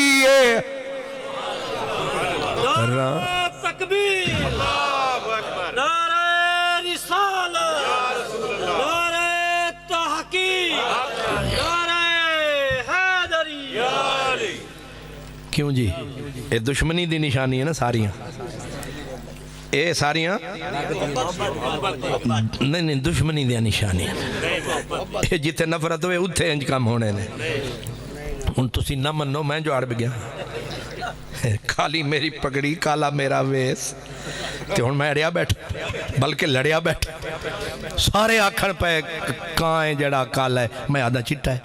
تکبیر نعرہ رسالت نعرہ تحقیق نعرہ حیدری کیوں جی یہ دشمنی دی نشانی ہے نا ساریاں اے ساریاں نہیں دشمنی دی نشانی ہے جتے نفرت ہوئے اتھے انج کام ہونے نے ان تسی نہ منو میں جو عرب گیا کالی میری پگڑی کالا میرا ویس تے ہن میں اڑیا بیٹھا بلکہ لڑیا بیٹھا سارے آکھن پہ کائیں جڑا کالا ہے میں آدھا چٹا ہے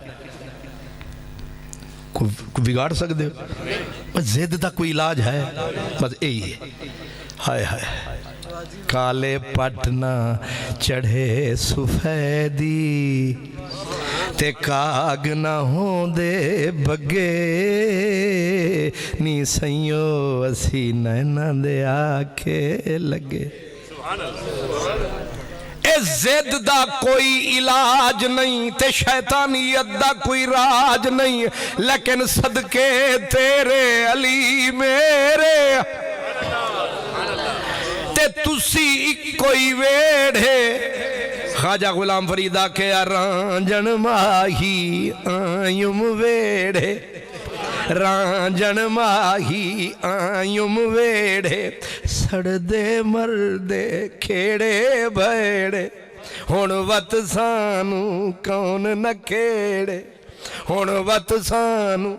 کوئی بگاڑ سکتے ہو بس زید دا کوئی علاج ہے بس یہی ہے ہائے ہائے کالے پٹنا چڑھے سفیدی تے کاگ نہ ہوں دے بگے نی سیوں اسی نینا دے آکے لگے اے زد دا کوئی علاج نہیں تے شیطانیت دا کوئی راج نہیں لیکن صدقے تیرے علی میرے تے تسی کوئی ویڑھے خواجہ غلام فریدہ کے رانجن ماہی آئیم ویڑھے رانجن ماہی آئیم ویڑھے سڑ دے مردے کھیڑے بھیڑے ہون وط سانو کون نہ کھیڑے ہون وط سانو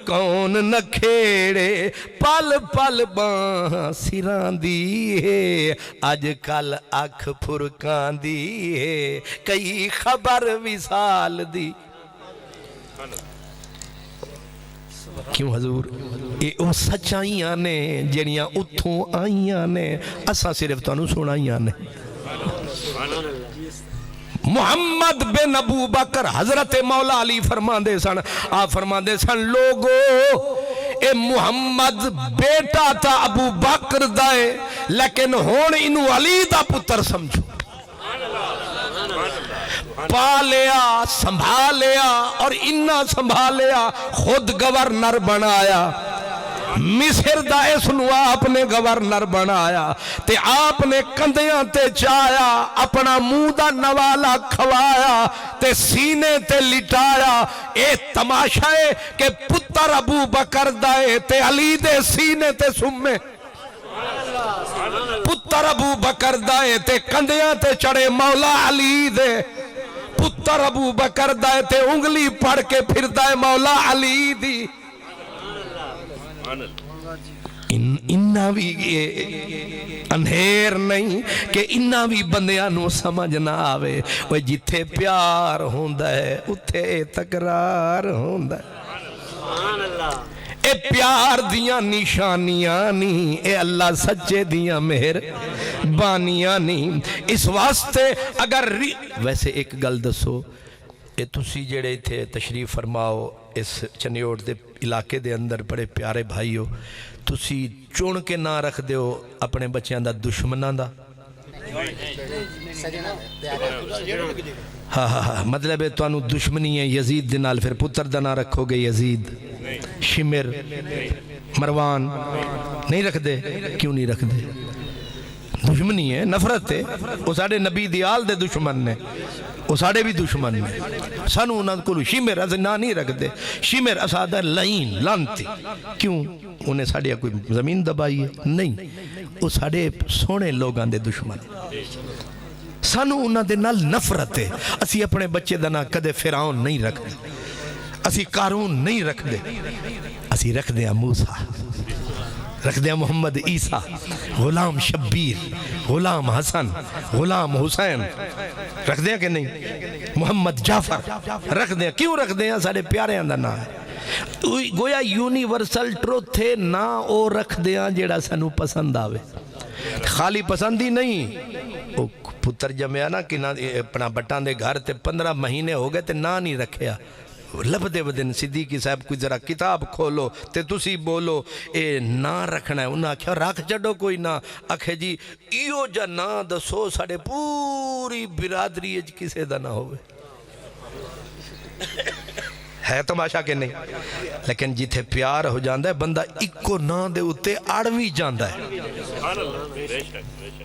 کون نہ کھیڑے پل پل باں سران دی ہے آج کل اکھ پھرکان دی ہے کئی خبر وصال دی کیوں حضور؟ یہ وہ سچائیاں نے جڑیاں اتھوں آئیاں نے، اساں صرف تانوں سنائیاں نے۔ محمد بن ابو بکر حضرت مولا علی فرماندے سن، آپ فرماندے سن لوگو اے محمد بیٹا تا ابو بکر دائے لیکن ہون انو علی دا پتر سمجھو، پالیا سنبھالیا اور انہا سنبھالیا، خود گورنر بنایا، مصر دا اس نو آپ نے گورنر بنایا تے آپ نے کندیاں تے چایا، اپنا منہ دا نوالا کھوایا تے سینے تے لٹایا۔ اے تماشا ہے کہ پتر ابو بکر دائے تے علی دے سینے تے سمے، پتر ابو بکر دائے تے کندیاں تے چڑے مولا علی دے، پتر ابو بکر دائے تے انگلی پڑھ کے پھر دائے مولا علی دی۔ انہا بھی انہیر نہیں کہ انہا بھی بندیاں نو سمجھ نہ آوے، وہ جتھے پیار ہوندہ ہے اتھے تقرار ہوندہ ہے۔ اے پیار دیاں نشانیاں نہیں، اے اللہ سچے دیاں مہر بانیاں نہیں۔ اس واسطے اگر ویسے ایک گل دسو، اے تسی جڑے تھے تشریف فرماؤ اس چنیوٹ دے علاقے دے اندر، بڑے پیارے بھائی ہو، تسی چون کے نہ رکھ دیو اپنے بچیاں دا دشمناں دا؟ ہاں ہاں ہاں، مطلب ہے تو انو دشمنی ہے یزید دنال، پھر پتر دا نہ رکھو گے یزید، شمر، مروان، نہیں رکھ دے؟ کیوں نہیں رکھ دے؟ دشمنی ہے، نفرت ہے، وہ ساڑھے نبی دیال دے دشمن نے، وہ ساڑھے بھی دشمن نے، سانو انہاں کو شمر ازنا نہیں رکھ دے، شمر اسادہ لائن لانتی، کیوں؟ انہیں ساڑھے کوئی زمین دبائی ہے؟ نہیں، وہ ساڑھے سونے لوگاں دے دشمن، سانو انہاں دے نال نفرت ہے۔ اسی اپنے بچے دا نا کدے فرعون نہیں رکھ دے، اسی قارون نہیں رکھ دے، اسی رکھ دے موسیٰ، رکھ دے محمد عیسیٰ، غلام شبیر، غلام حسن، غلام حسین، رکھ دیں کہ نہیں؟ محمد جعفر رکھ دیں، کیوں رکھ دیں؟ سارے پیارے اندر نہ ہے، گویا یونیورسل ٹروتھ ہے نا، او رکھ دیں جیڑا سنو پسند آوے، خالی پسندی نہیں۔ او پتر جمعہ نا کہ اپنا بٹان دے گھر تے 15 مہینے ہو گئے تے نا نہیں رکھیا، لب دے ودن صدیقی صاحب کوئی ذرا کتاب کھولو تے تسی بولو اے نا رکھنا ہے، انہاں کیا رکھ جڑو کوئی نا، آکھے جی ایو جا نا دسو ساڑے پوری برادری اج کسے دا نہ ہوئے، ہے تماشا کہ نہیں؟ لیکن جتھے پیار ہو جاندہ ہے بندہ اکو نا دے اتے آڑوی جاندہ ہے۔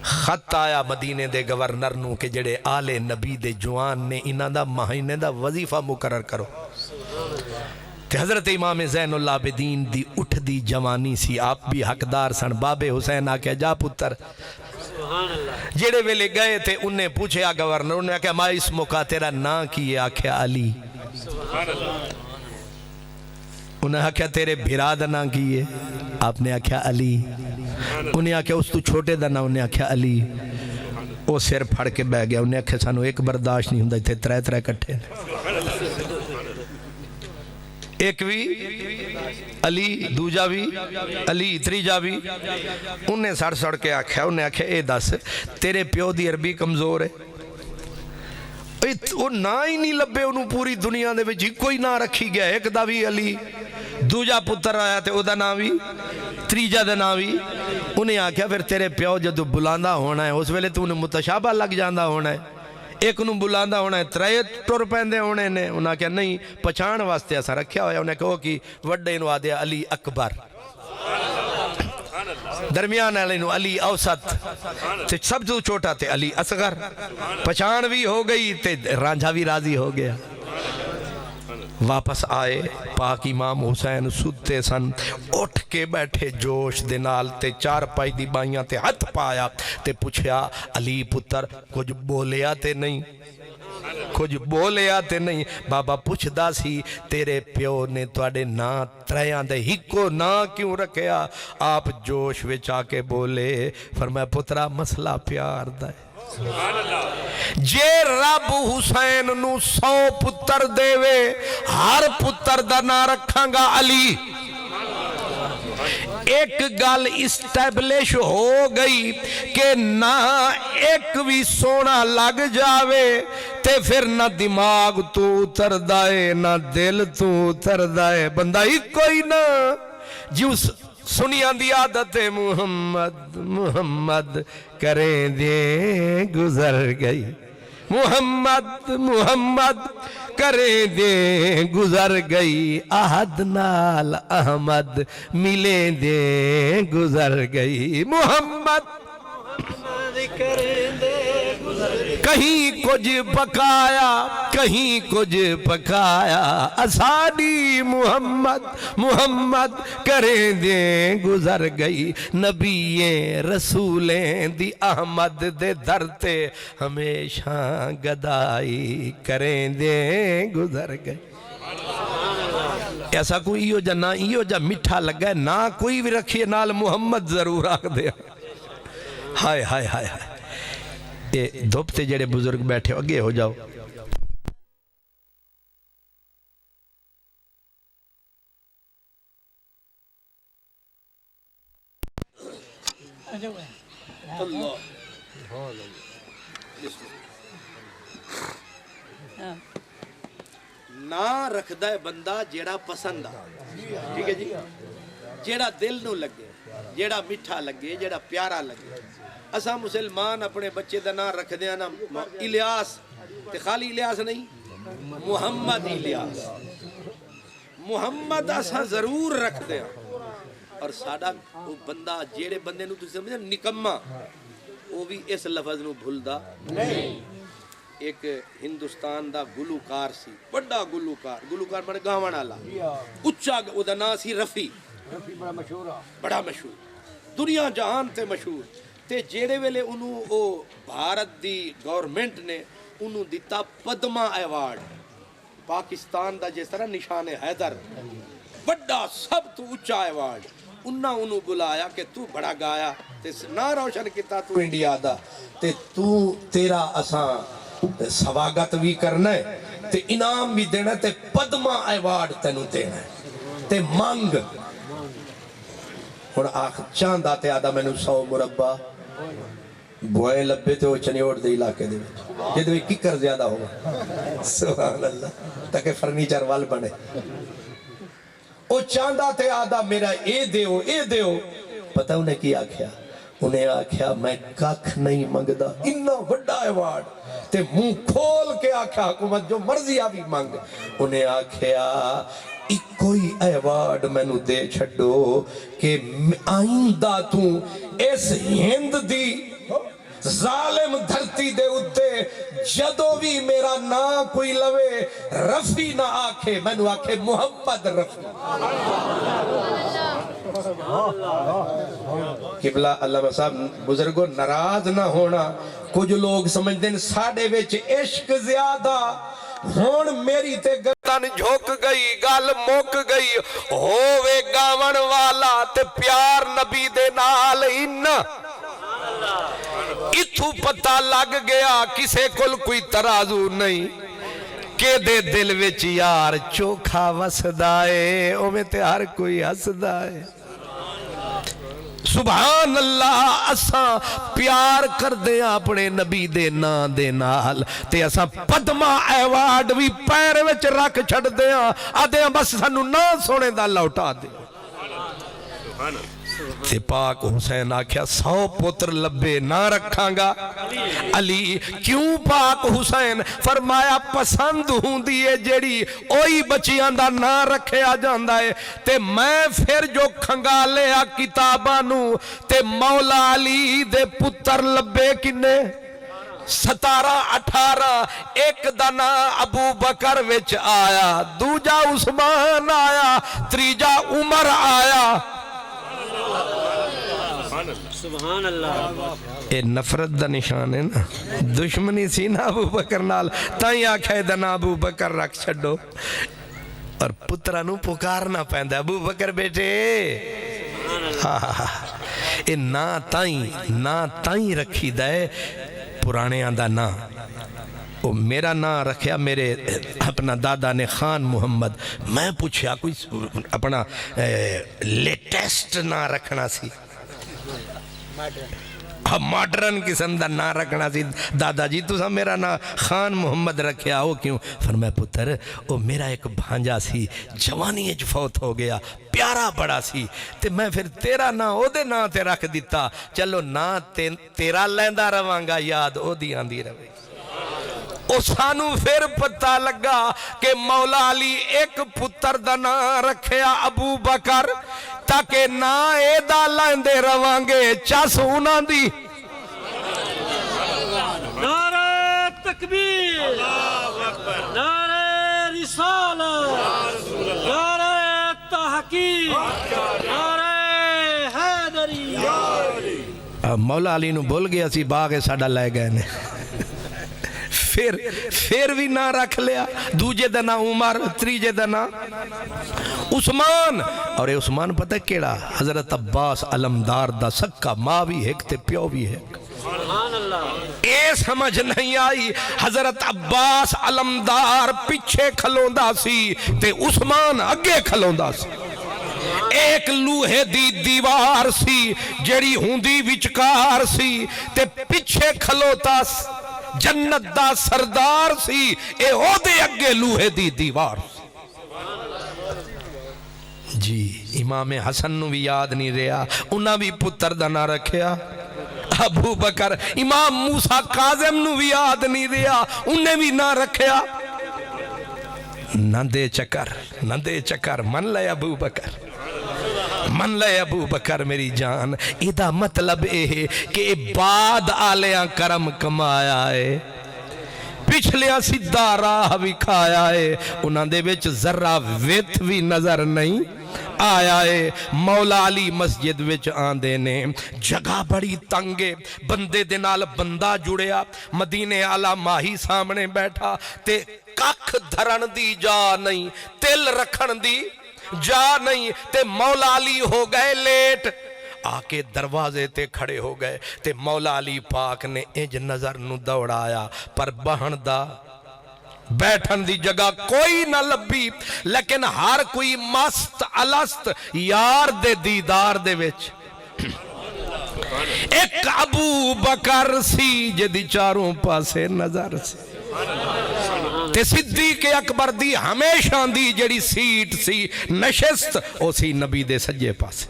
خط آیا مدینے دے گورنر نو کہ جڑے آل نبی دے جوان نے انہاں دا مہینے دا وظیفہ مقرر کرو، تے حضرت امام زین اللہ عابدین دی اٹھ دی جوانی سی، آپ بھی حقدار سن، باب حسین آکے جا پتر، جڑے ویلے گئے تھے انہیں پوچھے آ گورنر، انہیں آکے ما اس موقع تیرا نا کیے؟ آکے علی، انہیں آکے تیرے بھرا دا نا کیے؟ آپ نے آکے علی، انہیں آکے اس تو چھوٹے دا نا، انہیں آکے علی، وہ سر پھڑ کے بہ گیا، انہیں آکے سانو ایک برداشت نہیں ہوں تھے، ترے ترے کٹھے ایک بھی علی، دوجا بھی علی، تریجا بھی، انہیں سڑ سڑ کے آکھا، انہیں آکھا اے دس تیرے پیو دی عربی کمزور ہے، وہ نا ہی نہیں لبے انہوں پوری دنیا دے وچ کوئی نا رکھی گیا، ایک دا بھی علی، دوجا پتر آیا تے او دا نا بھی، تریجا دا نا بھی، انہیں آکھا پھر تیرے پیو جدو بلاندہ ہونا ہے اس ویلے تو انہیں متشابہ لگ جاندہ ہونا ہے، ایک انہوں بلاندہ ہونا ہے، ترائے ٹور پہندے ہونے نے، انہاں کہا نہیں پچھان واسطے ایسا رکھیا ہویا، انہیں کہو کہ وڈے انہوں آدھے علی اکبر، درمیان علیہ علی اوسط، تے سب جو چھوٹا تھے علی اصغر، پچھان بھی ہو گئی تے رانجھا بھی راضی ہو گیا۔ واپس آئے پاک امام حسین ستے سن، اٹھ کے بیٹھے جوش دنال تے چار پائی دی بائیاں تے ہتھ پایا تے پوچھیا علی پتر کچھ بولیا تے نہیں، کچھ بولیا تے نہیں؟ بابا پوچھ دا سی تیرے پیو نے توڑے نا تریاں دے ہکو نا کیوں رکھیا؟ آپ جوش وچ آ کے بولے، فرمایا پترا مسئلہ پیار دا ہے، جے رب حسین نو 100 پتر دے وے ہر پتر دا نام رکھاں گا علی۔ ایک گل اسٹیبلش ہو گئی کہ نہ ایک بھی سونا لگ جاوے تے پھر نہ دماغ تو اتر دائے نہ دل تو اتر دائے، بندہ ہی کوئی نہ جو سنیاں دی عادت محمد محمد کریں دیں گزر گئی، محمد محمد کریں دیں گزر گئی، احد نال احمد ملیں دیں گزر گئی، محمد کہیں کچھ پکایا کہیں کچھ پکایا، اسانی محمد محمد کریں دیں گزر گئی، نبییں رسولیں دی احمد دے درتے ہمیشہ گدائی کریں دیں گزر گئی۔ ایسا کوئی ایو جا نہ ایو جا مٹھا لگا ہے نہ کوئی بھی رکھیے نال محمد ضرور آکھ دیا۔ ہائے ہائے ہائے ہائے، یہ دھوپتے جڑے بزرگ بیٹھے اگے ہو جاؤ۔ نا رکھ دائے بندہ جیڑا پسند آ، ٹھیک ہے جی، جیڑا دل نو لگے، جیڑا میٹھا لگے، جیڑا پیارا لگے۔ اسا مسلمان اپنے بچے دا نام رکھ دیا نا الیاس، تے خالی الیاس نہیں، محمد الیاس، محمد اسا ضرور رکھ دیا۔ اور ساڑا وہ بندہ جیڑے بندے نو تسی سمجھے نکمہ، وہ بھی اس لفظ نو بھولدا نہیں۔ ایک ہندوستان دا گلوکار سی، بڑا گلوکار بڑا گاون والا، اچا او دا نام سی رفی، بڑا مشہور، دنیا جہان تے مشہور، تے جیڑے ویلے انہوں او بھارت دی گورنمنٹ نے انہوں دیتا پدما ایوارڈ، پاکستان دا جس طرح نشان حیدر، بڑا سب تو اچا ایوارڈ، انہوں بلایا کہ تو بڑا گایا تے نا روشن کیتا تو انڈیا دا، تے تو تیرا اساں سواگت بھی کرنا ہے تے انعام بھی دینا تے پدما ایوارڈ تینوں دینا ہے تے مانگ اور آخ چاند آتے آدھا میں نے 100 مربع بوئے لبے تے وہ چنیوڑ دے علاقے دے یہ دوے ککر زیادہ ہوگا، سبحان اللہ، تاکہ فرنیچر وال بنے۔ وہ چاند آتے آدھا میرا اے دیو، پتہ انہیں کی آکھیا؟ انہیں آکھیا میں کاکھ نہیں مانگدا، انہا وڈا ایوارڈ تے منہ کھول کے آکھیا حکومت جو مرضی آبی مانگ، انہیں آکھیا ایک کوئی ایوارڈ میں نو دے چھڑو کہ آئندہ تو اس ہند دی ظالم دھرتی دے اتے جدو بھی میرا نا کوئی لوے رفی نہ آکھے، میں نو آکھے محمد رفی۔ قبلہ علامہ صاحب بزرگوں ناراض نہ ہونا، کچھ لوگ سمجھتے ہیں ساڑھے ویچ عشق زیادہ ہون میری تے گردن جھوک گئی، گال موک گئی، ہووے گاون والا تے پیار نبی دے نال انہ اتھو پتہ لگ گیا کسے کل کوئی ترازو نہیں کہ دے دل وچ یار چوکھا وسدائے او میں تے ہر کوئی ہسدائے۔ سبحان اللہ، اساں پیار کر دیں اپنے نبی دے نا دے نال تے اساں پدما ایوارڈ بھی پیر وچ رکھ چھڑ دیں آدھے بس سانو نا سونے دا لوٹا دیں۔ تے پاک حسین آکھیا 100 پتر لبے نہ رکھاں گا علی، کیوں پاک حسین؟ فرمایا پسند ہوں دیئے جیڑی اوئی بچیاں دا نہ رکھے آ جاندہ ہے، تے میں پھر جو کھنگا لیا کتابانو تے مولا علی دے پتر لبے کنے 17 18 ایک دنا ابو بکر وچ آیا، دوجا عثمان آیا، تریجا عمر آیا۔ سبحان اللہ، اے نفرت دا نشان ہے نا، دشمنی سی نا ابو بکر نال، تائیں آکھے دنا ابو بکر رکھ چھڑو اور پترانو پکارنا پہندہ ابو بکر بیٹے، اے نا تائیں رکھی دائے پرانے آندہ نا، وہ میرا نام رکھیا میرے اپنا دادا نے خان محمد. میں پوچھا کوئی اپنا لیٹسٹ نام رکھنا سی, ماڈرن قسم دا نام رکھنا سی. دادا جی تسا میرا نام خان محمد رکھیا وہ کیوں؟ فرمایا پتر وہ میرا ایک بھانجا سی جوانی اچ فوت ہو گیا, پیارا بڑا سی, تے میں پھر تیرا نام او دے نام تے رکھ دیتا. چلو نام تیرا لیندا رواں گا, یاد او دی آندی رہے. او سانو پھر پتہ لگا کہ مولا علی ایک پتر دا نام رکھیا ابو بکر, تاکہ نا اے دا لیندے روانگے چس انہاں دی. نعرہ تکبیر, نعرہ رسالت, نعرہ تحقیق, نعرہ حیدری. مولا علی نو بھول گیا سی, باغ ساڈا لے گئے نے. پھر بھی نہ رکھ لیا. دوجے دا نام عمر, تریجے دا نام عثمان. اور اے عثمان پتہ کیڑا؟ حضرت عباس علمدار دا سکا, ماں بھی ایک تے پیو بھی ایک. اے سمجھ نہیں آئی حضرت عباس علمدار پیچھے کھلوندا سی تے عثمان اگے کھلوندا سی. ایک لوہے دی دیوار سی جڑی ہوندی وچکار سی, تے پیچھے کھلوتا جنت دا سردار سی, اے او دے اگے لوہے دی دیوار سی. جی امام حسن نو بھی یاد نہیں رہا, انہاں بھی پتر دا نہ رکھیا ابو بکر. امام موسیٰ کاظم نو بھی یاد نہیں رہا, انہیں بھی نہ رکھیا. نہ دے چکر من لے ابو بکر, من لے ابو بکر میری جان. ایدہ مطلب اے کہ بعد آلیاں کرم کمایا ہے, پچھلیاں سیدھا راہ بھی کھایا ہے, انہاں دے وچ ذرہ ویت بھی نظر نہیں آیا ہے. مولا علی مسجد وچ آندے نے, جگہ بڑی تنگے, بندے دے نال بندہ جڑیا, مدینے آلہ ماہی سامنے بیٹھا, تے ککھ دھرن دی جا نہیں, تل رکھن دی جا نہیں, تے مولا علی ہو گئے لیٹ. آکے دروازے تے کھڑے ہو گئے, تے مولا علی پاک نے انج نظر نو دوڑایا, پر بہن دا بیٹھن دی جگہ کوئی نہ لبی, لیکن ہر کوئی مست الست یار دے دیدار دے وچ. ایک ابو بکر سی جدی چاروں پاسے نظر سی, تے صدیق اکبر دی ہمیشہ دی جڑی سیٹ سی نشست, او سی نبی دے سجے پاسے.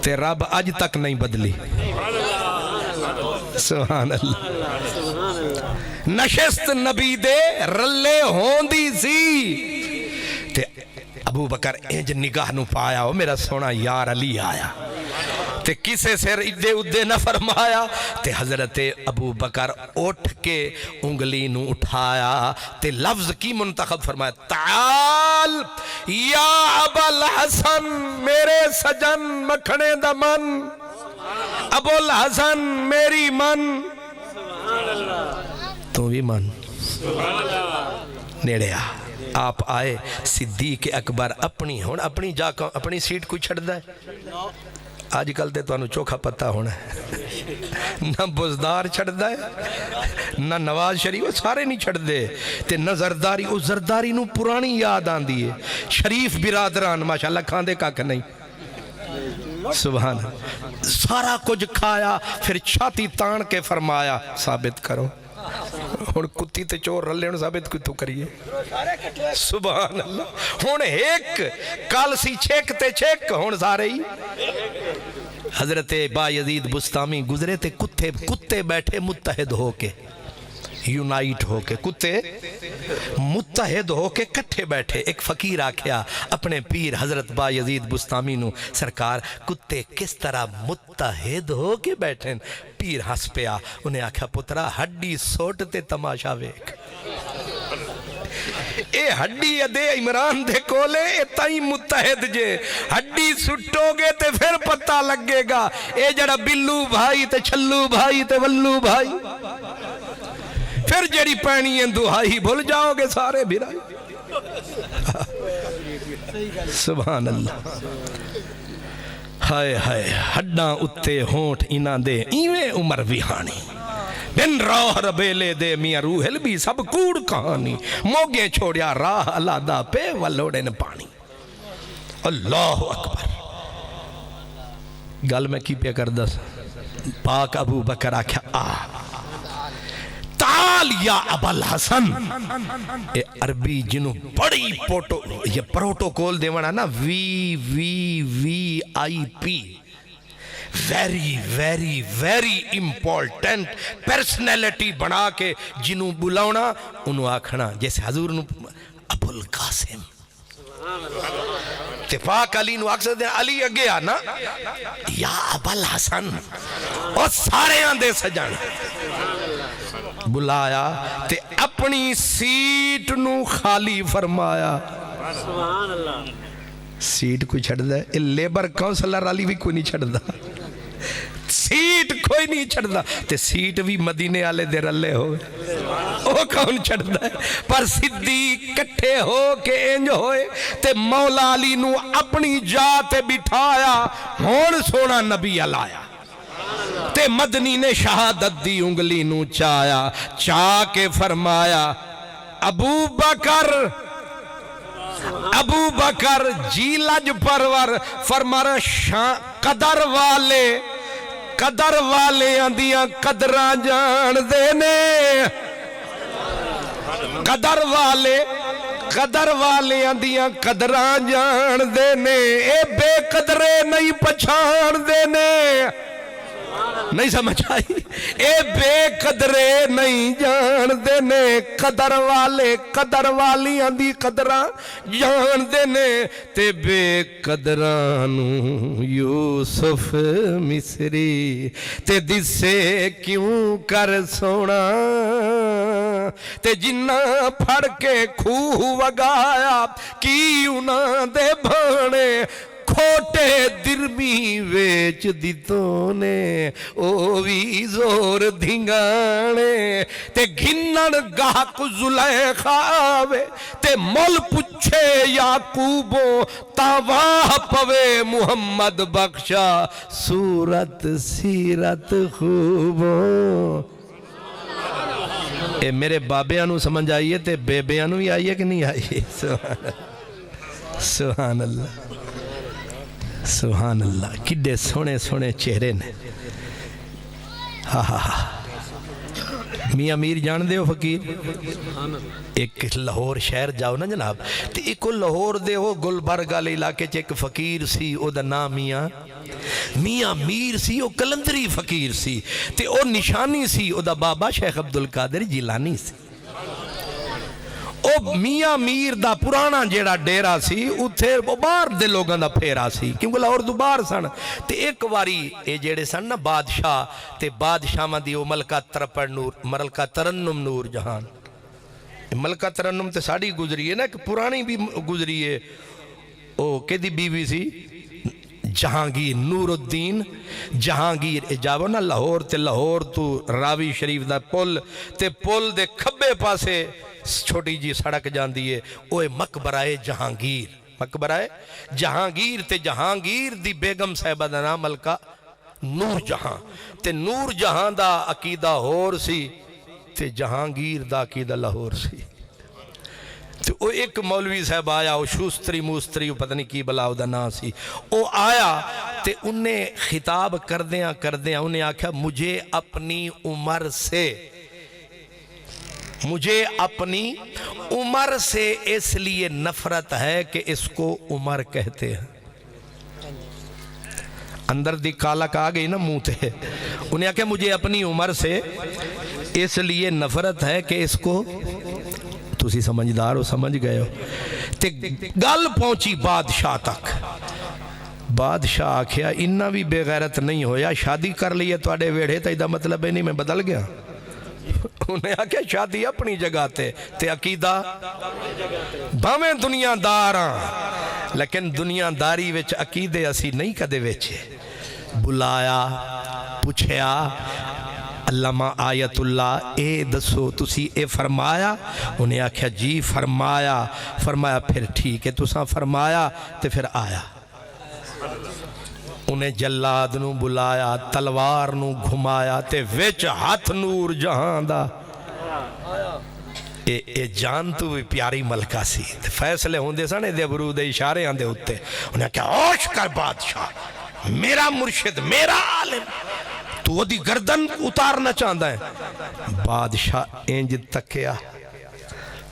تے رب اج تک نہیں بدلی. سبحان اللہ. نشست نبی دے رلے ہوندی سی, تے ابو بکر انج نگاہ نو پایا, او میرا سونا یار علی آیا, تے کسے سر ادھے ادھے نہ فرمایا, تے حضرت ابو بکر اٹھ کے انگلی نو اٹھایا, تے لفظ کی منتخب فرمایا, تعال یا ابو الحسن, میرے سجن مکھنے دا من, ابو الحسن میری من, تو بھی من. نیڑے آپ آئے, صدیق اکبر اپنی ہون اپنی جا اپنی سیٹ کوئی چھڑ دا ہے. آج کل تے تو انہوں چوکھا پتہ ہونا ہے, نہ بزدار چھڑ دا ہے, نہ نواز شریف, وہ سارے نہیں چھڑ دے, تے نہ زرداری. وہ زرداری نو پرانی یاد آن دیئے, شریف برادران ماشاءاللہ کھاندے کاک نہیں. سبحان اللہ. سارا کچھ کھایا, پھر چھاتی تان کے فرمایا, ثابت کرو. ہون کتی تے چور رلے ہون ثابت کوئی تو کریے. سبحان اللہ. ہون ایک کال سی چھیک تے چھیک, ہون سارے ہی. حضرت با یزید بستامی گزرے تے کتے بیٹھے متحد ہو کے, یونائٹ ہو کے, کتے متحد ہو کے کٹھے بیٹھے. ایک فقیر آکھیا اپنے پیر حضرت با یزید بستامی نو, سرکار کتے کس طرح متحد ہو کے بیٹھیں؟ پیر ہس پیا, انہیں آکھیا پترا ہڈی سوٹ تے تماشا ویک. اے ہڈی ادے عمران دے کولے, اے تائیں متحد جے, ہڈی سٹو گے تے پھر پتہ لگے گا. اے جڑا بلو بھائی تے چھلو بھائی تے ولو بھائی, پھر جڑی پینی دہائی بھول جاؤ گے سارے بھرائی. سبحان اللہ. ہائے ہائے ہڈاں اتے ہونٹ انہاں دے ایویں عمر ویہانی, دن روح ربیلے دے میاں روحل بھی سب کوڑ کہانی موگے چھوڑیا راہ اللہ پہ ولوڑن پانی اللہ اکبر گل میں کی پہ کر دس پاک ابو بکر آکھا تعال یا ابا الحسن اے عربی جنہوں بڑی یہ پروٹوکول دے وڑا نا VIP very very very important personality بنا کے جنہوں بلاؤنا انہوں آکھنا جیسے حضور ابو القاسم اتفاق علی نو اکثر دیں علی اگے آنا یا ابا الحسن اور سارے آندے سجن بلایا تے اپنی سیٹ نو خالی فرمایا سبحان اللہ سیٹ کوئی چھڑ دا ہے لیبر کونسلر علی بھی کوئی نہیں چھڑ دا سیٹ کوئی نہیں چھڑ دا تے سیٹ بھی مدینے آلے دے رلے ہوئے وہ کون چھڑ دا ہے پر صدیق کٹھے ہو کے انج ہوئے تے مولا علی نو اپنی جاتے بٹھایا ہون سونا نبی علایا تے مدنی نے شہادت دی انگلی نو چایا چاہ کے فرمایا ابو بکر جی لج پرور فرمارا قدر والے آندیاں قدران جان دینے قدر والے آندیاں قدران جان دینے اے بے قدرے نہیں پچھان دینے نہیں سمجھ آئی اے بے قدرے نہیں جان دینے قدر والی آندی قدران جان دینے تے بے قدرانو یوسف مصری تے دسے کیوں کر سونا تے جنہ پھڑ کے کھوہ وگایا کی انہاں دے بھانے کھوٹے درمی ویچ دیتوں نے اووی زور دھنگانے تے گھنن گاہک زلیخا آوے تے مول پچھے یعقوبوں تاواہ پوے محمد بخشا صورت سیرت خوبوں اے میرے بابیانو سمجھ آئیے تے بیبیانو ہی آئیے کہ نہیں آئیے سبحان اللہ سبحان اللہ کڈے سونے سونے چہرے نے میاں میر جان دے ہو فقیر ایک لاہور شہر جاؤ نا جناب تے ایک لاہور دے ہو گلبرگ والے علاقے چ ایک فقیر سی او دا نام میاں میر سی او کلندری فقیر سی تے او نشانی سی او دا بابا شیخ عبدالقادر جیلانی سی او میاں میر دا پرانا جیڑا ڈیرا سی اتھے باہر دے لوگاں دا پھیرا سی کیونکہ لاہور دو باہر سن تے ایک واری اے جیڑے سن نا بادشاہ تے بادشاہ ماں دی او ملکہ ترنم نور جہان ملکہ ترنم تے ساڑی گزری ہے نا کہ پرانی بھی گزری ہے او کہ دی بیوی سی جہانگیر نور الدین جہانگیر جاؤ نا لاہور تے لاہور تو راوی شریف دا پل تے پل دے کھبے پاسے چھوٹی جی سڑک جان دیئے اوے مقبرہ جہانگیر تے جہانگیر دی بیگم صاحبہ دا نام ملکہ نور جہاں تے نور جہاں دا عقیدہ ہور سی تے جہانگیر دا عقیدہ لاہور سی تے او ایک مولوی صاحب آیا او شوستری موستری پتہ نہیں کی بلاو دا نا سی او آیا تے انہیں خطاب کردیاں انہیں آکھا مجھے اپنی عمر سے اس لیے نفرت ہے کہ اس کو عمر کہتے ہیں اندر دی کالک آ گئی نا منہ تے انہیں آکھا مجھے اپنی عمر سے اس لیے نفرت ہے کہ اس کو تسی سمجھدار ہو سمجھ گئے ہو تے گل پہنچی بادشاہ تک بادشاہ آکھیا انہا بھی بے غیرت نہیں ہویا شادی کر لیے تو آڑے ویڑھے تا ایدہ مطلب ہے نہیں میں بدل گیا انہیں آکھیا شادی اپنی جگہ تے عقیدہ بھامیں دنیا داراں لیکن دنیا داری وچ عقیدے اسی نہیں کدے وچے بلایا پوچھیا علامہ آیت اللہ اے دسو تسی اے فرمایا انہیں آکھیا جی فرمایا پھر ٹھیک ہے تساں فرمایا تے پھر آیا انہیں جلاد نو بلایا تلوار نو گھمایا تے وچ ہاتھ نور جہاں دا اے جان تو بھی پیاری ملکہ سی فیصلے ہوندے سانے دے برود اشارے آندے ہوتے انہیں کہا اوش کر بادشاہ میرا مرشد میرا عالم تو وہ دی گردن اتارنا چاہتا ہے بادشاہ انج تکیا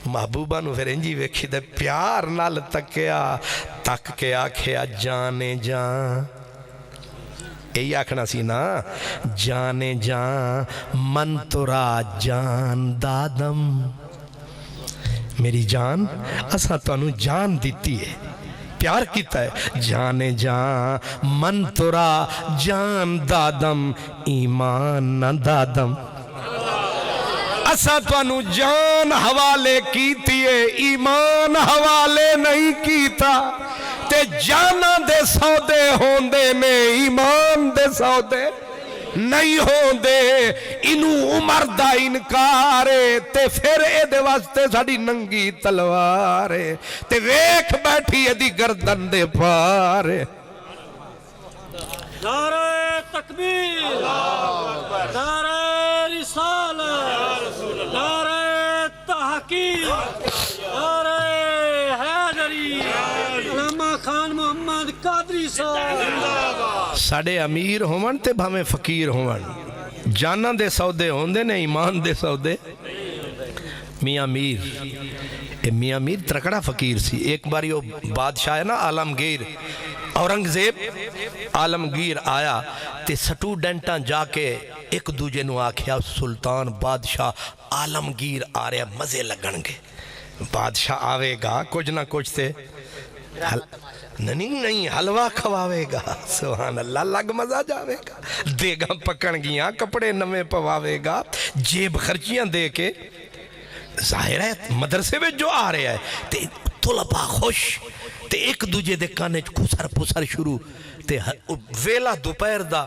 محبوبہ نو پھر انجی ویکھی دے پیار نال تکیا تک کے آکھیا جانے جان یہی آکھنا سی نا جانے جان من ترا جان دادم میری جان اساں تو انو جان دیتی ہے پیار کیتا ہے جانے جان من ترا جان دادم ایمان نہ دادم اساں تو انو جان حوالے کیتی ہے ایمان حوالے نہیں کیتا تے جانا دے سودے ہوندے نے ایمان دے سودے نہیں ہوندے انو عمر دا انکارے تے پھر اے دے واسطے ساڑی ننگی تلوارے تے ویکھ بیٹھی دی گردن دے پارے نعرہ تکبیر نعرہ رسالت نعرہ تحقیق نعرہ حیدری علامہ خان محمد قادری صاحب ساڑے امیر ہومن تے بھامے فقیر ہومن جانا دے سودے ہوندے نے ایمان دے سودے میاں میاں میر ترکڑا فقیر سی ایک باری وہ بادشاہ ہے نا عالمگیر اورنگزیب عالمگیر آیا تے سٹوڈنٹاں جا کے ایک دوجے نو آکھیا سلطان بادشاہ عالمگیر آ رہے مزے لگن گے بادشاہ آوے گا کچھ نہ کچھ تے نہیں حلوہ کھواوے گا سبحان اللہ لگ مزہ جاوے گا دے گا پکڑ گیاں کپڑے نمے پواوے گا جیب خرچیاں دے کے ظاہر ہے مدرسے میں جو آ رہے ہیں تے طلبہ خوش تے ایک دوجے دے کانے کسر پسر شروع تے ویلا دوپہر دا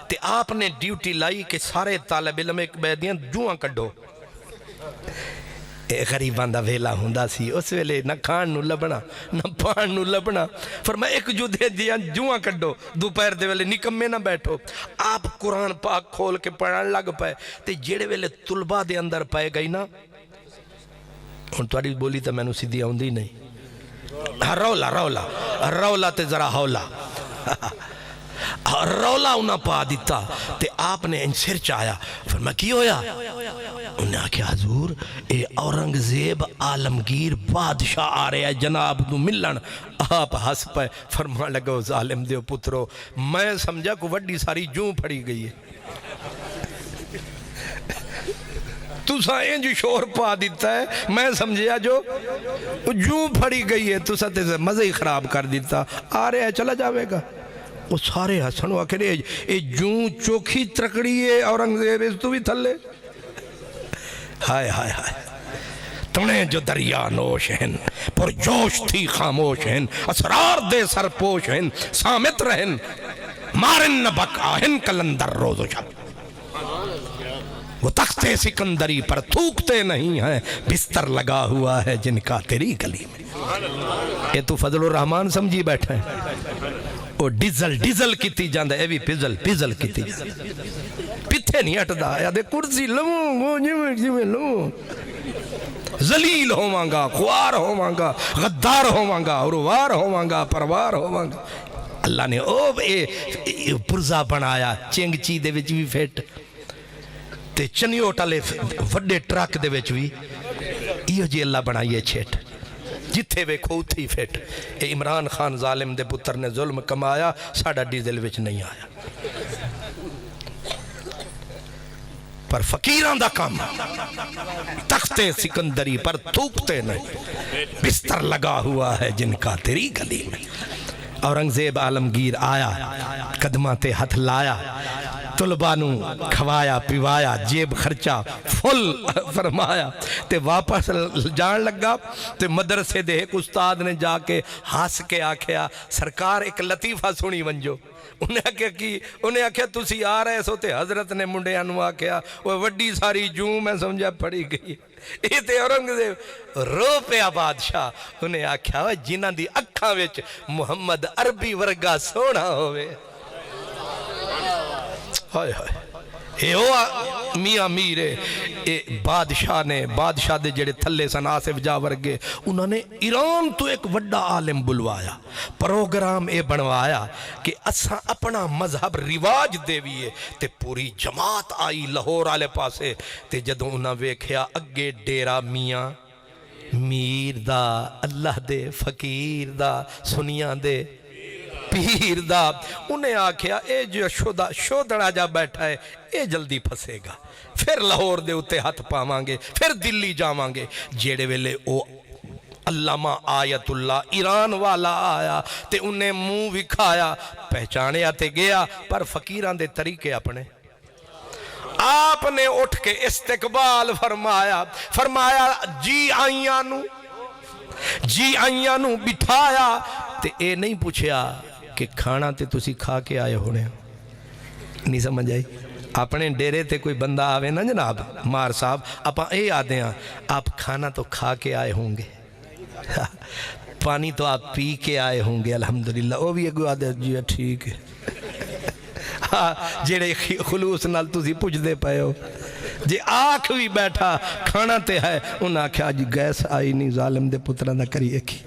تے آپ نے ڈیوٹی لائی کہ سارے طالب علم ایک بیدیاں جوہاں کڈو غریبان دا ویلا ہوندہ سی اس ویلے نہ کھان نو لبنا نہ پان نو لبنا فرمایا ایک جو دے دیا جوہاں کڈو دوپہر دے ویلے نکمے نہ بیٹھو آپ قرآن پاک کھول کے پڑھان لگ پائے تے جیڑے ویلے طلبہ دے اندر پائے گئی نا ان تواری بولی تا میں نو سیدھی آؤندی نہیں رولا تے ذرا ہولا رولا انہاں پا دیتا تے آپ نے ان سر چاہیا فرمایا کی ہویا انہیں آکھیا حضور اے اورنگزیب عالمگیر بادشاہ آ رہے ہیں جناب نو ملن آپ ہس پائے فرما لگو ظالم دیو پترو میں سمجھا کو وڈی ساری جوں پھڑی گئی ہے تو سا انج شور پا دیتا ہے میں سمجھیا جو جوں پھڑی گئی ہے تو سا تے مزے ہی خراب کر دیتا آ رہے ہیں چلا جاوے گا وہ سارے حسن ہوا کہ اے جوں چوکھی ترکڑی ہے اورنگزیب اس تو بھی تھلے ہائے ہائے ہائے تنے جو دریا نوش ہیں پر جوش تھی خاموش ہیں اسرار دے سرپوش ہیں سامت رہن مارن نبک آہن کلندر روز و شب وہ تخت سکندری پر تھوکتے نہیں ہیں بستر لگا ہوا ہے جن کا تیری گلی میں یہ تو فضل الرحمن سمجھی بیٹھے ہیں وہ ڈیزل کیتی جاندہ ہے بھی پیزل کیتی جاندہ پیتھے نہیں ہٹدا یا دے کرسی لوں لوں ذلیل ہووانگا خوار ہووانگا غدار ہووانگا اروار ہووانگا پروار ہووانگا اللہ نے پرزا بنایا چنگچی دے وچ بھی فیٹ تے چنیو ٹالے وڈے ٹرک دے وچ بھی یہ جی اللہ بنائیے چھیٹ جتھے وے کھوتھی فیٹ اے عمران خان ظالم دے پتر نے ظلم کمایا ساڑا ڈیزل وچ نہیں آیا پر فقیران دا کام تخت سکندری پر تھوکتے نہیں بستر لگا ہوا ہے جن کا تیری گلی میں اورنگزیب عالمگیر آیا قدمہ تے ہتھ لایا طلبانو کھوایا پیوایا جیب خرچہ فل فرمایا تے واپس جان لگا تے مدرسے دے ایک استاد نے جا کے ہاس کے آکھیا سرکار ایک لطیفہ سنی ونجو انہیں آکھیا تُسی آ رہے سو تے حضرت نے منڈے انو آکھیا وہ وڈی ساری جوں میں سمجھا پڑی گئی یہ تے اورنگزیب رو پیا بادشاہ انہیں آکھیا جنہاں دی اکھاں وچ محمد عربی ورگا سونا ہوئے ہائے ہائے میاں میر بادشاہ نے بادشاہ دے جڑے تھلے سن آصف جا ورگے انہوں نے ایران تو ایک وڈا عالم بلوایا پروگرام اے بنوایا کہ اساں اپنا مذہب رواج دیویے تے پوری جماعت آئی لاہور آلے پاسے تے جدوں انہاں ویکھیا اگے ڈیرا میاں میر دا اللہ دے فقیر دا سنیاں دے پیر دا انہیں آکھیا اے جو شودڑا جا بیٹھا ہے اے جلدی پھسے گا پھر لاہور دے اتے ہاتھ پاوانگے پھر دلی جاوانگے جیڑے ویلے او علامہ آیت اللہ ایران والا آیا تے انہیں منہ وکھایا پہچانے آتے گیا پر فقیران دے طریقے اپنے آپ نے اٹھ کے استقبال فرمایا جی آئیانو بٹھایا تے اے نہیں پوچھیا کہ کھانا تے تسی کھا کے آئے ہونے نہیں سمجھ آئی اپنے ڈیرے تے کوئی بندہ آوے نا جناب مار صاحب اپا اے آدھے ہیں آپ کھانا تو کھا کے آئے ہوں گے پانی تو آپ پی کے آئے ہوں گے الحمدللہ وہ بھی ایک آدھے جی ٹھیک ہے جیڑے خلوص نال تسی پوچھ دے پائے ہو جی آنکھ بھی بیٹھا کھانا تے ہے انہاں کہا جی گیس آئی نہیں ظالم دے پترہ نہ کریے کی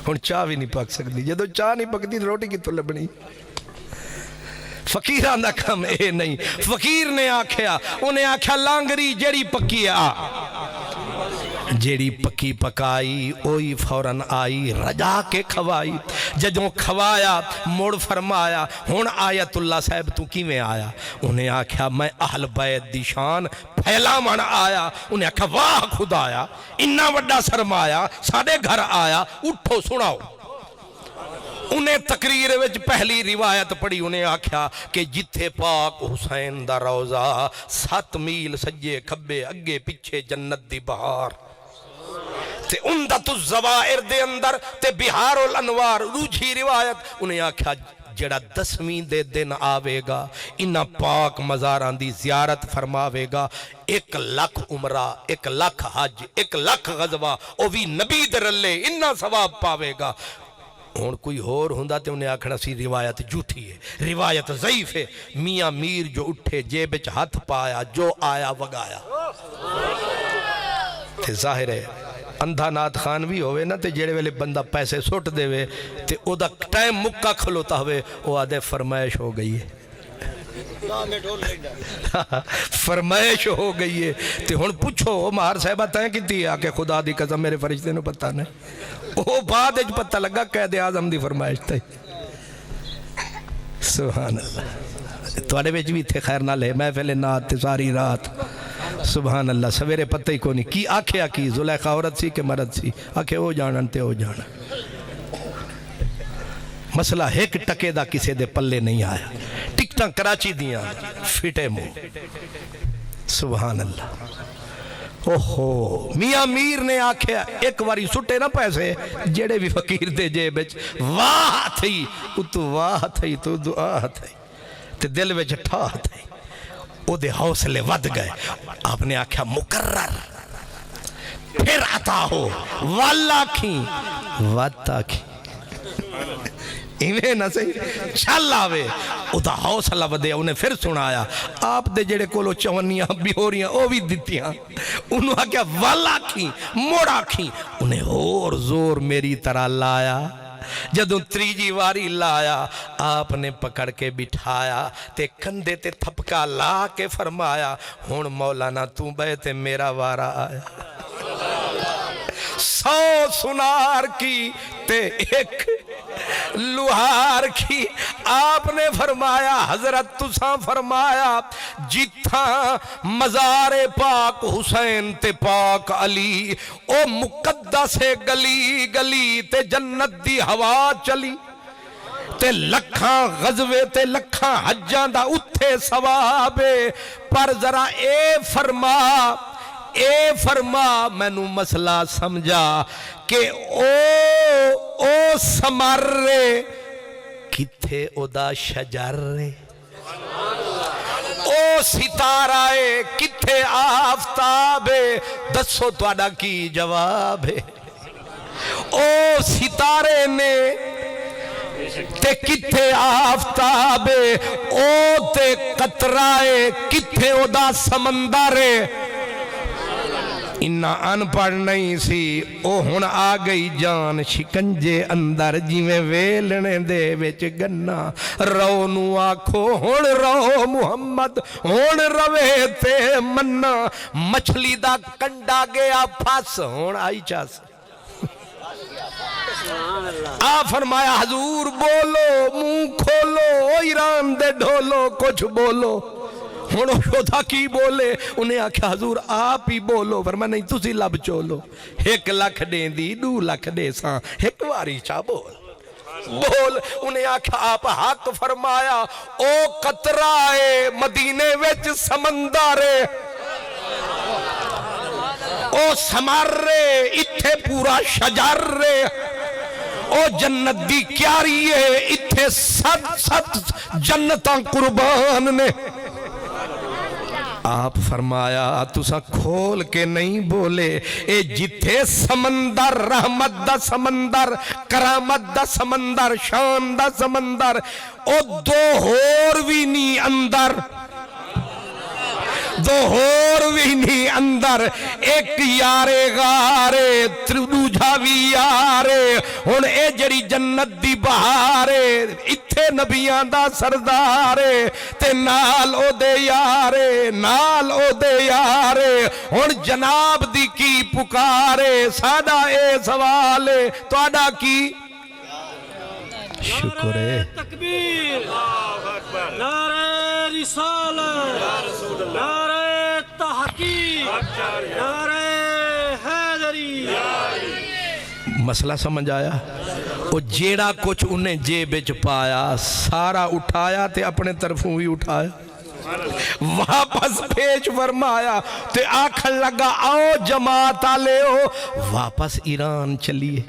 ہن چاہ بھی نہیں پک سکتی جدو چاہ نہیں پکتی روٹی کی تو لبنی فقیران دا کم اے نہیں فقیر نے آکھیا انہیں آکھیا لانگری جیڑی پکی جیڑی پکی پکائی اوئی فوراں آئی رجا کے کھوائی جدوں کھوایا موڑ فرمایا ہون آیت اللہ صاحب تو کی میں آیا انہیں آکھیا میں اہل بیت دی شان پھیلا من آیا انہیں آکھیا واہ خدایا انہا وڈا سرمایا ساڑے گھر آیا اٹھو سناؤ انہیں تقریر وچ پہلی روایت پڑھی انہیں آکھیا کہ جتھے پاک حسین دا روزہ 7 میل سجے کھبے اگے پیچھے جنت دی بہار تے اندت الزوائر دے اندر تے بہار الانوار روجھی روایت انہیں آکھیا جڑا 10ویں دے دن آوے گا انہا پاک مزاران دی زیارت فرماوے گا 1 لاکھ عمرہ 1 لاکھ حج 1 لاکھ غزوہ او بھی نبی درلے انہا ثواب پاوے گا اور کوئی اور ہوندہ تے انہیں آکھنا سی روایت جھوٹی ہے روایت ضعیف ہے میاں میر جو اٹھے جیب وچ ہاتھ پایا جو آیا وگایا تے ظاہر ہے اندھا نات خان بھی ہوئے نا تے جیڑے ویلے بندہ پیسے سوٹ دے وے تے او دا ٹائم مکہ کھلوتا ہوئے او آدھے فرمائش ہو گئی ہے فرمائش ہو گئی ہے تے ہن پوچھو مہار صاحبہ تائیں کیتی ہے آکے خدا دی قسم میرے فرشتے نے پتہ نہیں او بعد اج پتہ لگا قائد اعظم دی فرمائش تھی سبحان اللہ تواڈے وچ بھی تھے خیر نال ہے محفل نات تے ساری رات سبحان اللہ سویرے پتہ ہی کو نہیں کی آکھیا کی زلیخا عورت سی کہ مرد سی آکھے او جانن تے او جانن مسئلہ ایک ٹکے دا کسے دے پلے نہیں آیا ٹکٹاں کراچی دیاں فٹے مو سبحان اللہ اوہو میاں میر نے آکھیا ایک واری سٹے نا پیسے جڑے بھی فقیر دے جیبچ واہ تھی تو واہ تھی تو دعا تھی تے دل وچ ٹھا تھی او دے حوصلے ود گئے آپ نے آکھیا مقرر پھر عطا ہو والا کھیں واتا کھیں ایویں نہ صحیح چل آوے او دا حوصلہ ودے انہیں پھر سنایا آپ دے جڑے کولو چونیاں بیوریاں او بھی دیتیاں انہوں آکھیا والا کھیں موڑا کھیں انہیں اور زور میری طرح لایا جدوں تریجی واری لایا آپ نے پکڑ کے بٹھایا تے کندھے تے تھپکا لا کے فرمایا ہون مولانا تو بے تے میرا وارا آیا 100 سنار کی تے ایک لوہار کی آپ نے فرمایا حضرت تساں فرمایا جتھاں مزار پاک حسین تے پاک علی او مقدس گلی گلی تے جنت دی ہوا چلی تے لکھاں غزوے تے لکھاں حجاں دا اتھے ثوابے پر ذرا اے فرما میں نو مسئلہ سمجھا کہ او سمرے کتھے او دا شجرے او ستارے کتھے آفتابے دسو توڑا کی جواب ہے او ستارے نے تے کتھے آفتاب او تے قطرائے کتھے او دا سمندر انہا ان پڑھ نہیں سی او ہن آ گئی جان شکنجے اندر جیویں ویلنے دے وچ گنا رو نو آکھو ہن رو محمد ہن روے تے منا مچھلی دا کنڈا گیا پھس ہن آئی چاس آ فرمایا حضور بولو منہ کھولو ایران دے ڈھولو کچھ بولو ہونو شودا کی بولے انہیں آکھا حضور آپ ہی بولو فرمایا نہیں تسی لب چولو 1 لاکھ دیں دی 2 لاکھ دے ساں 1 واری چاہ بول انہیں آکھا آپ حق فرمایا او قطرائے مدینے وچ سمندارے او سمارے اتھے پورا شجر رے او جنت دی کیاری ہے اتھے 7 جنتاں قربان نے آپ فرمایا تسا کھول کے نہیں بولے اے جتھے سمندر رحمت دا سمندر کرامت دا سمندر شان دا سمندر او 2 ہور بھی نہیں اندر 2 ہور بھی نہیں اندر ایک یارے غارے دوجھا بھی یارے ہن اے جڑی جنت دی بہارے اتھے نبیاں دا سردارے تے نال او دے یارے ہن جناب دی کی پکارے سادہ اے سوالے تو آڈا کی شکر ہے تکبیر نعرہ رسالت نعرہ تحقیق نعرہ حیدری مسئلہ سمجھ آیا وہ جیڑا کچھ انہیں جیب وچ پایا سارا اٹھایا تے اپنے طرفوں بھی اٹھایا واپس بھیج فرمایا تے آکھن لگا آؤ جماعت آلے ہو واپس ایران چلیے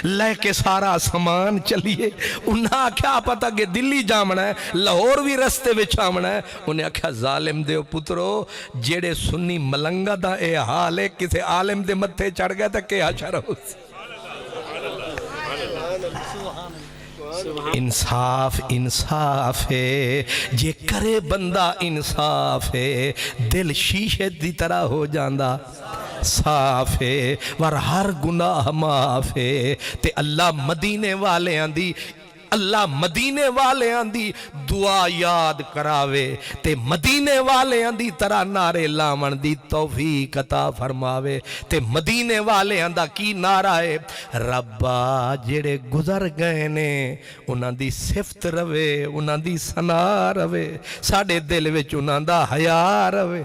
لے کے سارا سامان چلیے انہاں کیا پتا کہ دلی جامنا ہے لاہور بھی رستے وچ آمنا ہے انہیں کہا ظالم دیو پترو جیڑے سنی ملنگا دا اے حال ہے کسے عالم دے متھے چڑھ گیا تھا کہ حشر ہو انصاف ہے جے کرے بندہ انصاف ہے دل شیشے دی طرح ہو جاندہ صاف ہے ور ہر گناہ معاف ہے تے اللہ مدینے والے آندی دعا یاد کراوے تے مدینے والے آندی طرح نعرے لامن دی توفیق عطا فرماوے تے مدینے والے آندہ کی نعرہ ہے ربا جڑے گزر گئے نے انہاں دی صفت روے انہاں دی ثنا روے ساڑے دل وچ انہاں دا حیا روے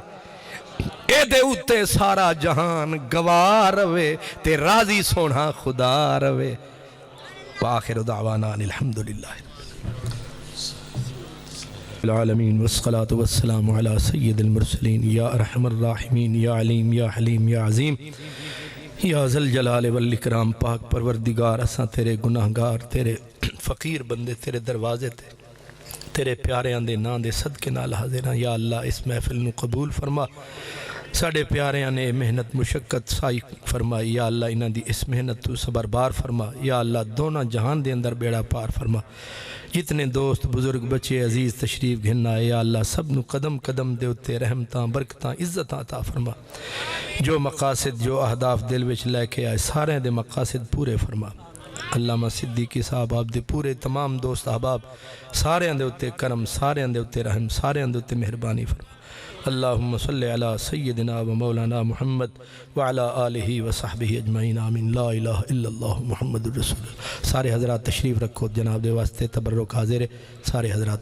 اے دے اتے سارا جہان گوار روے تے راضی سونا خدا روے وآخر دعوانا الحمدللہ العالمین والصلاة والسلام علی سید المرسلین یا ارحم الراحمین یا علیم یا حلیم یا عظیم یا ذل جلال والاکرام پاک پروردگار اساں تیرے گناہگار تیرے فقیر بندے تیرے دروازے تیرے پیارے آندے نان دے صدقے نال حاضر ہیں یا اللہ اس محفل نو قبول فرما ساڑے پیارے نے محنت مشقت سائی فرمائی یا اللہ انہاں دی اس محنت تو صبر بار فرما یا اللہ دونوں جہان دے اندر بیڑا پار فرما جتنے دوست بزرگ بچے عزیز تشریف گھننا ہے یا اللہ سب نو قدم قدم دے اتے رحمتاں برکتاں عزتاں عطا فرما جو مقاصد جو اہداف دل وچ لے کے آئے سارے دے مقاصد پورے فرما علامہ صدیقی صاحب آپ دے پورے تمام دوست احباب سارے اندے اتے کرم سارے اندے اتے رحم سارے اندے اتے مہربانی فرما اللہم صلی علی سیدنا و مولانا محمد وعلا آلہ و صحبہ اجمعین آمین لا الہ الا اللہ محمد الرسول سارے حضرات تشریف رکھو جناب دے واسطے تبرک حاضر ہے سارے حضرات